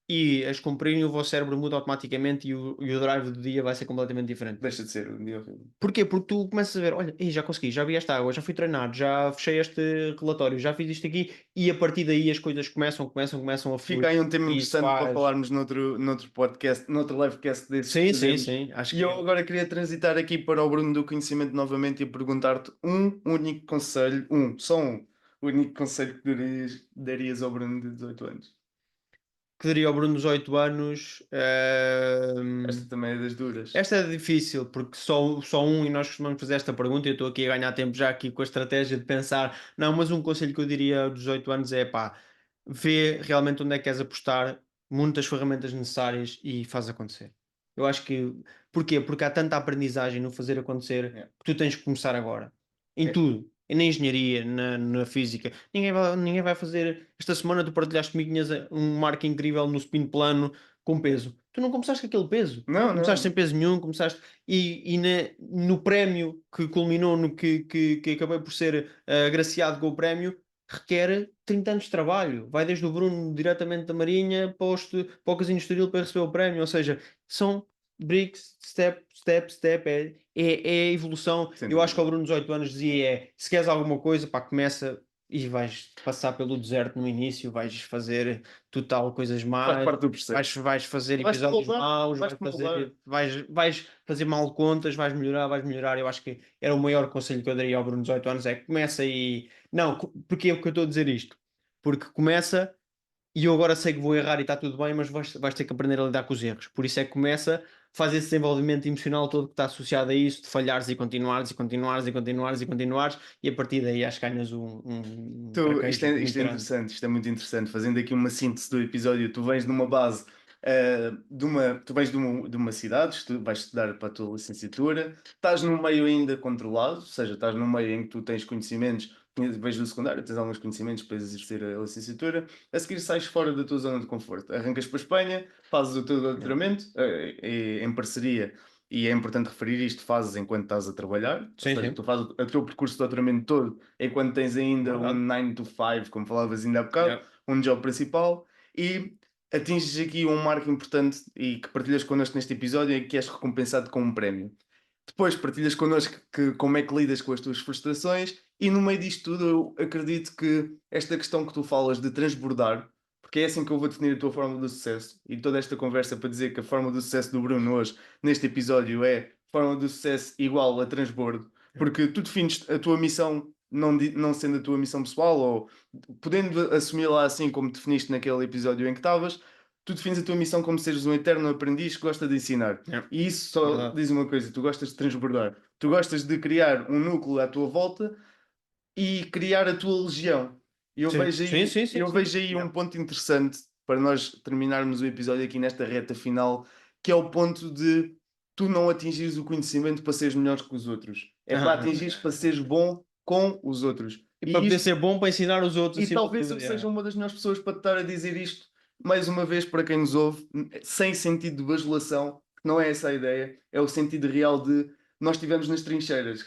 e as cumprirem, o vosso cérebro muda automaticamente e o drive do dia vai ser completamente diferente. Deixa de ser um dia horrível. Porquê? Porque tu começas a ver: Olha, ei, já consegui, já vi esta água, já fui treinar, já fechei este relatório, já fiz isto aqui, e a partir daí as coisas começam a fluir. Fica aí um tema E isso interessante para faz. falarmos noutro podcast, noutro livecast desses que Sim, sim, fazemos. sim. Acho E eu que. agora queria transitar aqui para o Bruno do Conhecimento novamente e perguntar-te um único conselho, só um único conselho que darias ao Bruno de 18 anos. Que daria ao Bruno dos 8 anos. Esta também é das duras. Esta é difícil, porque só um, e nós costumamos fazer esta pergunta, e eu estou aqui a ganhar tempo já aqui com a estratégia de pensar, não, mas um conselho que eu diria aos 18 anos é, pá, vê realmente onde é que queres apostar, monta as ferramentas necessárias e faz acontecer. Eu acho que, porquê? Porque há tanta aprendizagem no fazer acontecer Yeah. que tu tens que começar agora. Em É. tudo. Na engenharia, na física. Ninguém vai fazer. Esta semana tu partilhaste comigo que tinhas um marco incrível no spin plano com peso. Tu não começaste com aquele peso. Não, Começaste sem não. peso nenhum, começaste. No prémio que culminou no que acabei por ser agraciado com o prémio, requer 30 anos de trabalho. Vai desde o Bruno diretamente da Marinha para o Casino Estoril para receber o prémio. Ou seja, são bricks, step. É a evolução. Sem Eu acho que dúvida. ao Bruno dos 8 anos dizia: se queres alguma coisa, pá, começa e vais passar pelo deserto no início, vais fazer total coisas Faz más. parte do processo. Vais fazer Vais-te episódios moldar, maus, vais-te moldar. vais fazer mal contas, vais melhorar. Eu acho que era o maior conselho que eu daria ao Bruno dos 8 anos, é que começa e... Não, porque é que eu estou a dizer isto? Porque começa e eu agora sei que vou errar e está tudo bem, mas vais ter que aprender a lidar com os erros. Por isso é que começa, faz esse desenvolvimento emocional todo que está associado a isso, de falhares e continuares, e a partir daí acho que ganhas um traquejo muito Isto é grande. interessante, isto é muito interessante. Fazendo aqui uma síntese do episódio, tu vens de uma base, tu vens de uma cidade, vais estudar para a tua licenciatura, estás num meio ainda controlado, ou seja, estás num meio em que tu tens conhecimentos, vens do secundário, tens alguns conhecimentos para exercer a licenciatura, a seguir sais fora da tua zona de conforto, arrancas para a Espanha, fazes o teu Yeah. doutoramento, em parceria. E é importante referir isto, fazes enquanto estás a trabalhar, ou Sim, seja, sim, tu fazes o teu percurso de doutoramento todo enquanto tens ainda um verdade. 9 to 5, como falavas ainda há bocado, Yeah. um job principal, e atinges aqui um marco importante e que partilhas connosco neste episódio e que és recompensado com um prémio. Depois partilhas connosco como é que lidas com as tuas frustrações e no meio disto tudo eu acredito que esta questão que tu falas de transbordar, porque é assim que eu vou definir a tua fórmula do sucesso e toda esta conversa para dizer que a fórmula do sucesso do Bruno hoje neste episódio é fórmula do sucesso igual a transbordo, Yeah. porque tu defines a tua missão não sendo a tua missão pessoal ou podendo assumi-la assim como definiste naquele episódio em que estavas, tu defines a tua missão como seres um eterno aprendiz que gosta de ensinar. Yeah. E isso só Verdade. diz uma coisa: tu gostas de transbordar, tu gostas de criar um núcleo à tua volta e criar a tua legião. E Sim, sim, sim, sim, eu sim. vejo aí um Yeah. ponto interessante para nós terminarmos o episódio aqui nesta reta final, que é o ponto de tu não atingires o conhecimento para seres melhor que os outros. É para Aham. atingires para seres bom com os outros. E para E poder isto ser bom para ensinar os outros e acima de talvez tudo. eu seja Yeah. uma das melhores pessoas para te estar a dizer isto, mais uma vez, para quem nos ouve, sem sentido de bajulação, não é essa a ideia, é o sentido real de nós estivemos nas trincheiras.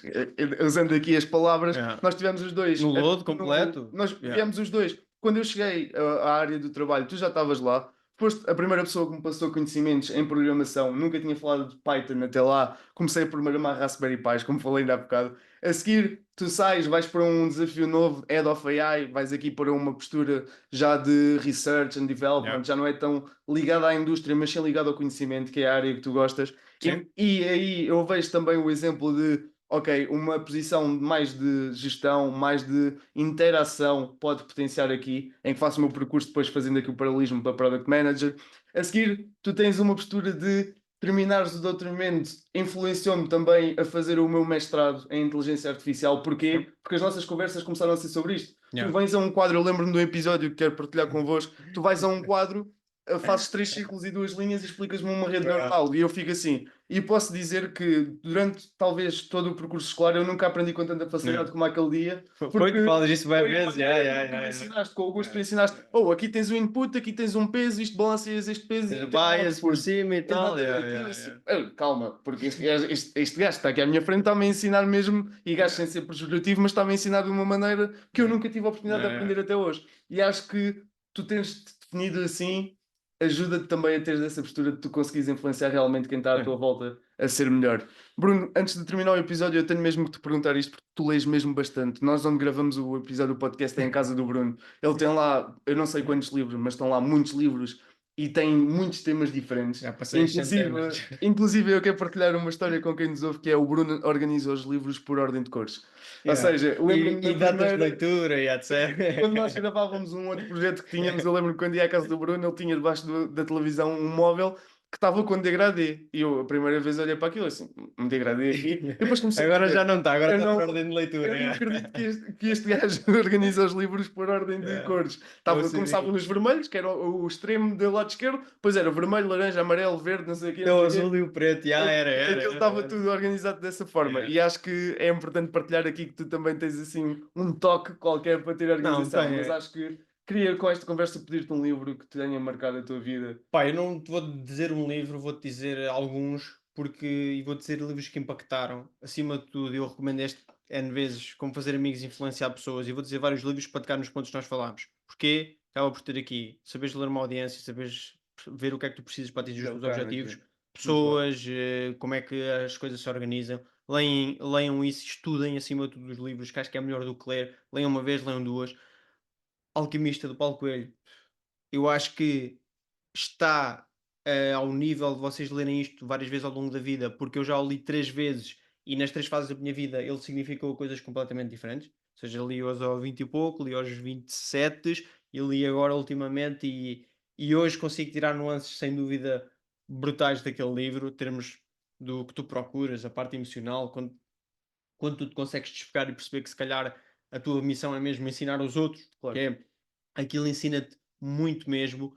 Usando aqui as palavras, Yeah. nós tivemos os dois. No lodo completo. Nós Yeah. viemos os dois. Quando eu cheguei à área do trabalho, tu já estavas lá. Foste a primeira pessoa que me passou conhecimentos em programação. Nunca tinha falado de Python até lá. Comecei a programar Raspberry Pis, como falei ainda há bocado. A seguir, tu sais, vais para um desafio novo, Head of AI, vais aqui para uma postura já de Research and Yeah. Development, já não é tão ligada à indústria, mas sim ligada ao conhecimento, que é a área que tu gostas. Sim. E aí eu vejo também o exemplo de, ok, uma posição mais de gestão, mais de interação pode potenciar aqui, em que faço o meu percurso depois fazendo aqui o paralelismo para Product Manager. A seguir, tu tens uma postura de terminares o doutoramento influenciou-me também a fazer o meu mestrado em inteligência artificial. Porquê? Porque as nossas conversas começaram a ser sobre isto. Tu Yeah. vens a um quadro, eu lembro-me de um episódio que quero partilhar convosco. Tu vais a um quadro, fazes 3 círculos e 2 linhas e explicas-me uma rede neuronal. E eu fico assim. E posso dizer que durante talvez todo o percurso escolar eu nunca aprendi com tanta facilidade Yeah. como aquele dia. Foi, tu falas isso bem Foi vezes, a maneira que me ensinaste, com o gosto que me ensinaste. Oh, aqui tens o input, aqui tens um peso, isto balanceias este peso e tem um Bias por output. cima e tal. Exatamente. E eu assim, calma, porque este gajo que está aqui à minha frente está-me a ensinar mesmo, e gajo sem ser pejorativo, mas está-me a ensinar de uma maneira que eu nunca tive a oportunidade de aprender até hoje. E acho que tu tens definido assim, ajuda-te também a teres essa postura de tu conseguires influenciar realmente quem está à tua volta a ser melhor. Bruno, antes de terminar o episódio, eu tenho mesmo que te perguntar isto, porque tu lês mesmo bastante. Nós, onde gravamos o episódio do podcast, é em casa do Bruno. Ele tem lá, eu não sei quantos livros, mas estão lá muitos livros e tem muitos temas diferentes. Já passei as centenas. Inclusive, eu quero partilhar uma história com quem nos ouve, que é o Bruno organiza os livros por ordem de cores. Ou Yeah. seja, lembro-me E da datas de primeira... leitura e Quando nós etc. gravávamos um outro projeto que tínhamos, eu lembro que quando ia à casa do Bruno, ele tinha debaixo da televisão um móvel que estava com degradê. E eu, a primeira vez, olhei para aquilo assim, um degradê aqui. E depois comecei a Agora já perceber, não está, agora eu está por não, ordem de leitura. eu não Yeah. acredito que este gajo organiza os livros por ordem de Yeah. cores. Ou Começava seja, nos vermelhos, que era o extremo do lado esquerdo, depois era vermelho, laranja, amarelo, verde, não sei o quê, não o sei o azul quê. e o preto, já Aquilo estava era. tudo organizado dessa forma. Yeah. E acho que é importante partilhar aqui que tu também tens assim um toque qualquer para ter Não, organização. tem. Mas acho que queria com esta conversa pedir-te um livro que tenha marcado a tua vida. Pá, eu não te vou dizer um livro, vou-te dizer alguns, porque e vou dizer livros que impactaram. Acima de tudo, eu recomendo este N vezes, Como Fazer Amigos e Influenciar Pessoas, e vou dizer vários livros para tocar nos pontos que nós falámos. Porque acaba por ter aqui, saberes ler uma audiência, saberes ver o que é que tu precisas para atingir os teus Colocar objetivos, aqui. Muito bem. pessoas, como é que as coisas se organizam. Leiam isso, estudem acima de tudo os livros, que acho que é melhor do que ler. Leiam uma vez, leiam duas. Alquimista do Paulo Coelho. Eu acho que está, ao nível de vocês lerem isto várias vezes ao longo da vida, porque eu já o li 3 vezes e nas 3 fases da minha vida ele significou coisas completamente diferentes. Ou seja, li-os aos 20 e pouco, li aos 27 e li agora ultimamente e hoje consigo tirar nuances sem dúvida brutais daquele livro, termos do que tu procuras, a parte emocional, quando tu te consegues despegar e perceber que se calhar a tua missão é mesmo ensinar aos outros, que Claro. é aquilo ensina-te muito mesmo.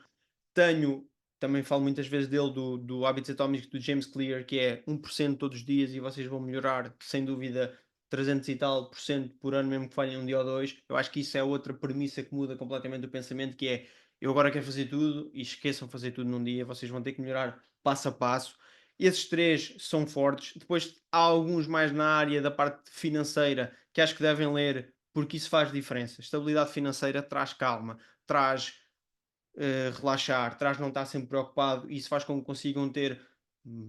Tenho, também falo muitas vezes dele, do Hábitos Atómicos do James Clear, que é 1% todos os dias e vocês vão melhorar, sem dúvida, 300 e tal por cento por ano, mesmo que falhem um dia ou dois. Eu acho que isso é outra premissa que muda completamente o pensamento, que é, eu agora quero fazer tudo e esqueçam fazer tudo num dia, vocês vão ter que melhorar passo a passo. Esses três são fortes. Depois há alguns mais na área da parte financeira que acho que devem ler, porque isso faz diferença. Estabilidade financeira traz calma, traz relaxar, traz não estar sempre preocupado, e isso faz com que consigam ter,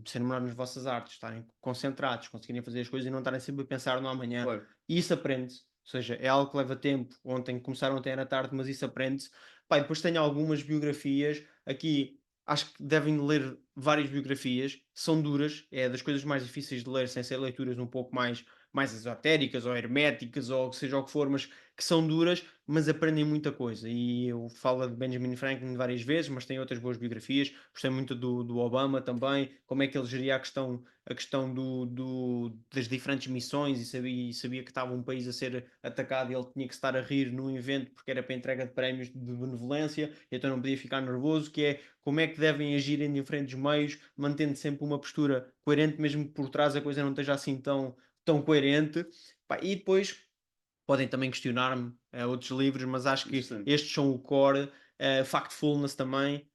ser melhor nas vossas artes, estarem concentrados, conseguirem fazer as coisas e não estarem sempre a pensar no amanhã. Claro. E isso aprende-se, ou seja, é algo que leva tempo. Ontem começaram ontem era tarde, mas isso aprende-se. Pá, e depois tenho algumas biografias aqui. Acho que devem ler várias biografias, são duras, é das coisas mais difíceis de ler, sem ser leituras um pouco mais esotéricas ou herméticas ou seja o que for, mas que são duras, mas aprendem muita coisa. E eu falo de Benjamin Franklin várias vezes, mas tem outras boas biografias. Gostei muito do Obama também, como é que ele geria a questão das diferentes missões e sabia que estava um país a ser atacado e ele tinha que estar a rir no evento porque era para entrega de prémios de benevolência, então não podia ficar nervoso, que é como é que devem agir em diferentes meios, mantendo sempre uma postura coerente, mesmo que por trás a coisa não esteja assim tão coerente. Pá, e depois podem também questionar-me outros livros, mas acho que Interessante. estes são o core. Factfulness também,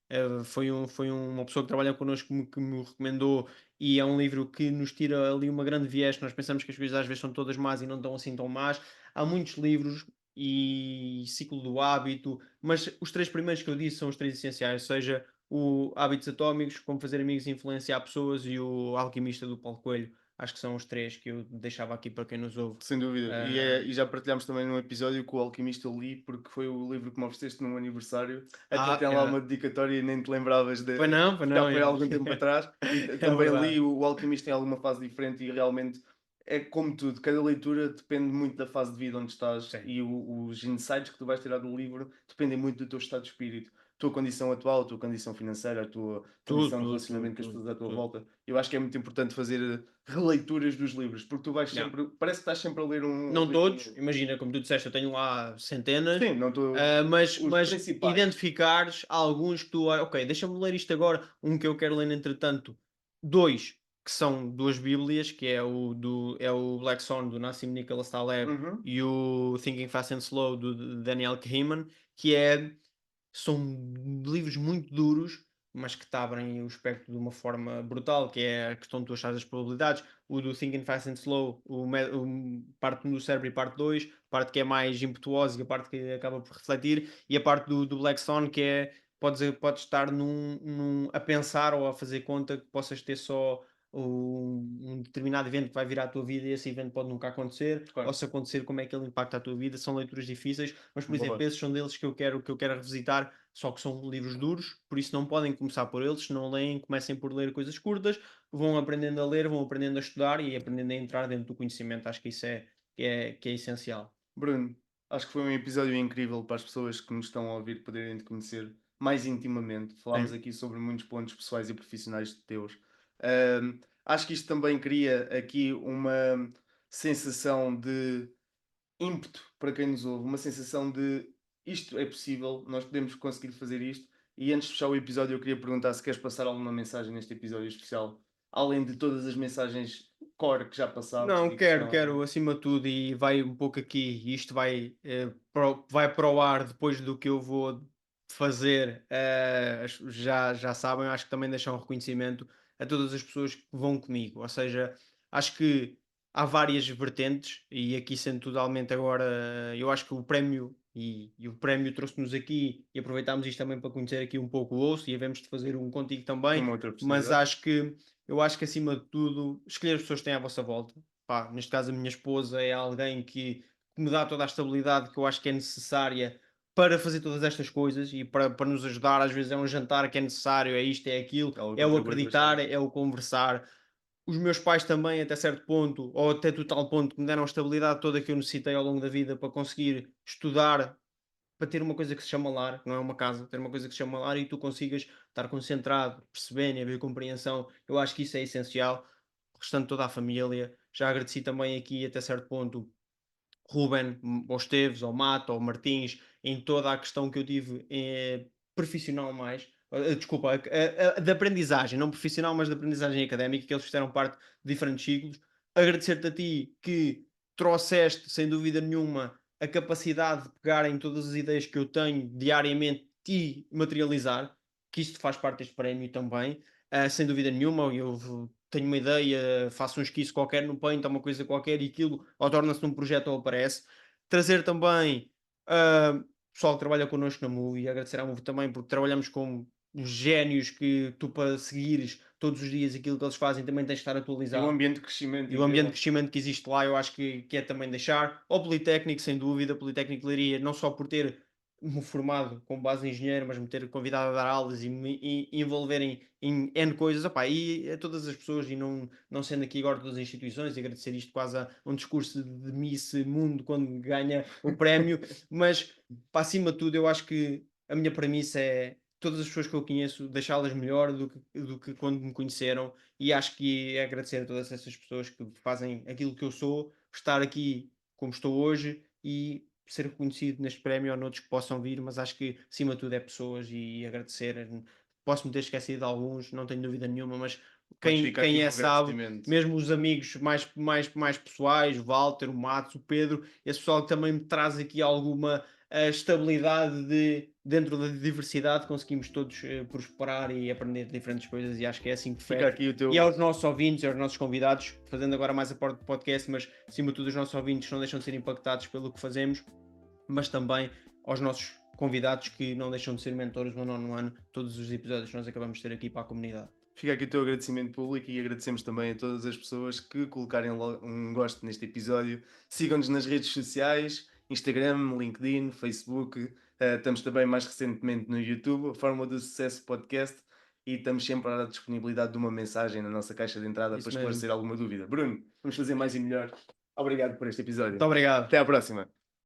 foi uma pessoa que trabalha connosco que me recomendou, e é um livro que nos tira ali uma grande viés, que nós pensamos que as coisas às vezes são todas más e não estão assim tão más. Há muitos livros e Ciclo do Hábito, mas os três primeiros que eu disse são os três essenciais, ou seja, o Hábitos Atómicos, Como Fazer Amigos e Influenciar Pessoas e o Alquimista do Paulo Coelho. Acho que são os três que eu deixava aqui para quem nos ouve. Sem dúvida. Ah, E já partilhámos também num episódio que o Alquimista eu li, porque foi o livro que me ofereceste num aniversário. Até tem lá yeah. uma dedicatória e nem te lembravas de. Pois Já não, foi há yeah. algum tempo atrás. E É também li verdade. o Alquimista em alguma fase diferente e realmente é como tudo. Cada leitura depende muito da fase de vida onde estás Sim. e os insights que tu vais tirar do livro dependem muito do teu estado de espírito. tua condição atual, a tua condição financeira, a tua Tudo, condição de tudo, tudo, relacionamento com as tudo, pessoas à tua tudo. volta. Eu acho que é muito importante fazer releituras dos livros, porque tu vais Yeah. sempre, parece que estás sempre a ler um Não livro todos, novo. imagina, como tu disseste, eu tenho lá centenas, Sim, não estou. mas, Os mas principais. identificares alguns que tu, ok, deixa-me ler isto agora, um que eu quero ler entretanto, dois, que são duas bíblias, que é o Black Swan, do Nassim Nicholas Taleb, Uhum. e o Thinking Fast and Slow, do Daniel Kahneman, que são livros muito duros, mas que te abrem o espectro de uma forma brutal, que é a questão de tu achares as probabilidades. O do Thinking Fast and Slow, parte 1 do cérebro e parte 2, parte que é mais impetuosa e a parte que acaba por refletir, e a parte do Black Stone, que é podes estar a pensar ou a fazer conta que possas ter só um determinado evento que vai virar a tua vida e esse evento pode nunca acontecer, ou Claro. se acontecer, como é que ele impacta a tua vida. São leituras difíceis, mas, por exemplo, Boa. esses são deles que eu quero revisitar, só que são livros duros, por isso não podem começar por eles. Se não leem, comecem por ler coisas curtas, vão aprendendo a ler, vão aprendendo a estudar e aprendendo a entrar dentro do conhecimento. Acho que isso que é essencial. Bruno, acho que foi um episódio incrível para as pessoas que nos estão a ouvir poderem te conhecer mais intimamente. Falámos Sim. aqui sobre muitos pontos pessoais e profissionais de teus. Acho que isto também cria aqui uma sensação de ímpeto para quem nos ouve, uma sensação de isto é possível, nós podemos conseguir fazer isto. E antes de fechar o episódio, eu queria perguntar se queres passar alguma mensagem neste episódio especial, além de todas as mensagens core que já passámos Não, e que quero estão. acima de tudo, e vai um pouco aqui, e isto vai para o ar depois do que eu vou fazer. Já sabem, acho que também deixar um reconhecimento a todas as pessoas que vão comigo. Ou seja, acho que há várias vertentes, e aqui sendo totalmente agora, eu acho que o prémio trouxe-nos aqui e aproveitámos isto também para conhecer aqui um pouco o osso e havemos de fazer um contigo também, Numa outra mas oportunidade. eu acho que acima de tudo, escolher as pessoas que têm à vossa volta. Pá, neste caso a minha esposa é alguém que me dá toda a estabilidade que eu acho que é necessária para fazer todas estas coisas e para nos ajudar. Às vezes é um jantar que é necessário, é isto, é aquilo, Ela é o contribui acreditar, bastante. é o conversar. Os meus pais também, até certo ponto, ou até total ponto, que me deram a estabilidade toda que eu necessitei ao longo da vida para conseguir estudar, para ter uma coisa que se chama lar, que não é uma casa, ter uma coisa que se chama lar e tu consigas estar concentrado, perceber e haver compreensão. Eu acho que isso é essencial. O restante toda a família. Já agradeci também aqui até certo ponto Ruben, ou Esteves, ou Mata, ou Martins, em toda a questão que eu tive profissional mais, desculpa, de aprendizagem, não profissional, mas de aprendizagem académica, que eles fizeram parte de diferentes ciclos. Agradecer-te a ti que trouxeste, sem dúvida nenhuma, a capacidade de pegar em todas as ideias que eu tenho diariamente e materializar, que isto faz parte deste prémio também, sem dúvida nenhuma. Tenho uma ideia, faço um esquiço qualquer no Paint ou uma coisa qualquer e aquilo ou torna-se num projeto ou aparece. Trazer também pessoal que trabalha connosco na Move e agradecer à Move também porque trabalhamos com génios que tu para seguires todos os dias aquilo que eles fazem também tens de estar E o atualizado. ambiente de crescimento E o ambiente de incrível. crescimento que existe lá, eu acho que é também deixar. Ao Politécnico, sem dúvida, Politécnico de Leiria, não só por ter me formado com base em engenheiro, mas me ter convidado a dar aulas e me envolver em N coisas, opá, e a todas as pessoas, e não sendo aqui agora todas as instituições, e agradecer isto quase a um discurso de Miss Mundo quando ganha o prémio, mas para acima de tudo, eu acho que a minha premissa é todas as pessoas que eu conheço, deixá-las melhor do que quando me conheceram e acho que é agradecer a todas essas pessoas que fazem aquilo que eu sou, estar aqui como estou hoje e ser reconhecido neste prémio ou noutros que possam vir, mas acho que acima de tudo é pessoas e agradecer. Posso-me ter esquecido de alguns, não tenho dúvida nenhuma, mas Mas quem, fica aqui quem o é sabe, agradecimento. mesmo os amigos mais pessoais, o Walter, o Matos, o Pedro, esse pessoal que também me traz aqui alguma estabilidade dentro da diversidade, conseguimos todos prosperar e aprender diferentes coisas e acho que é assim que Fica fecha. aqui o E teu. aos nossos ouvintes, aos nossos convidados, fazendo agora mais a parte do podcast, mas acima de tudo os nossos ouvintes não deixam de ser impactados pelo que fazemos, mas também aos nossos convidados que não deixam de ser mentores no nono ano, todos os episódios que nós acabamos de ter aqui para a comunidade. Fica aqui o teu agradecimento público e agradecemos também a todas as pessoas que colocarem um gosto neste episódio. Sigam-nos nas redes sociais, Instagram, LinkedIn, Facebook. Estamos também mais recentemente no YouTube, a Fórmula do Sucesso Podcast, e estamos sempre à disponibilidade de uma mensagem na nossa caixa de entrada para Isso mesmo. esclarecer alguma dúvida. Bruno, vamos fazer mais e melhor. Obrigado por este episódio. Muito obrigado. Até à próxima.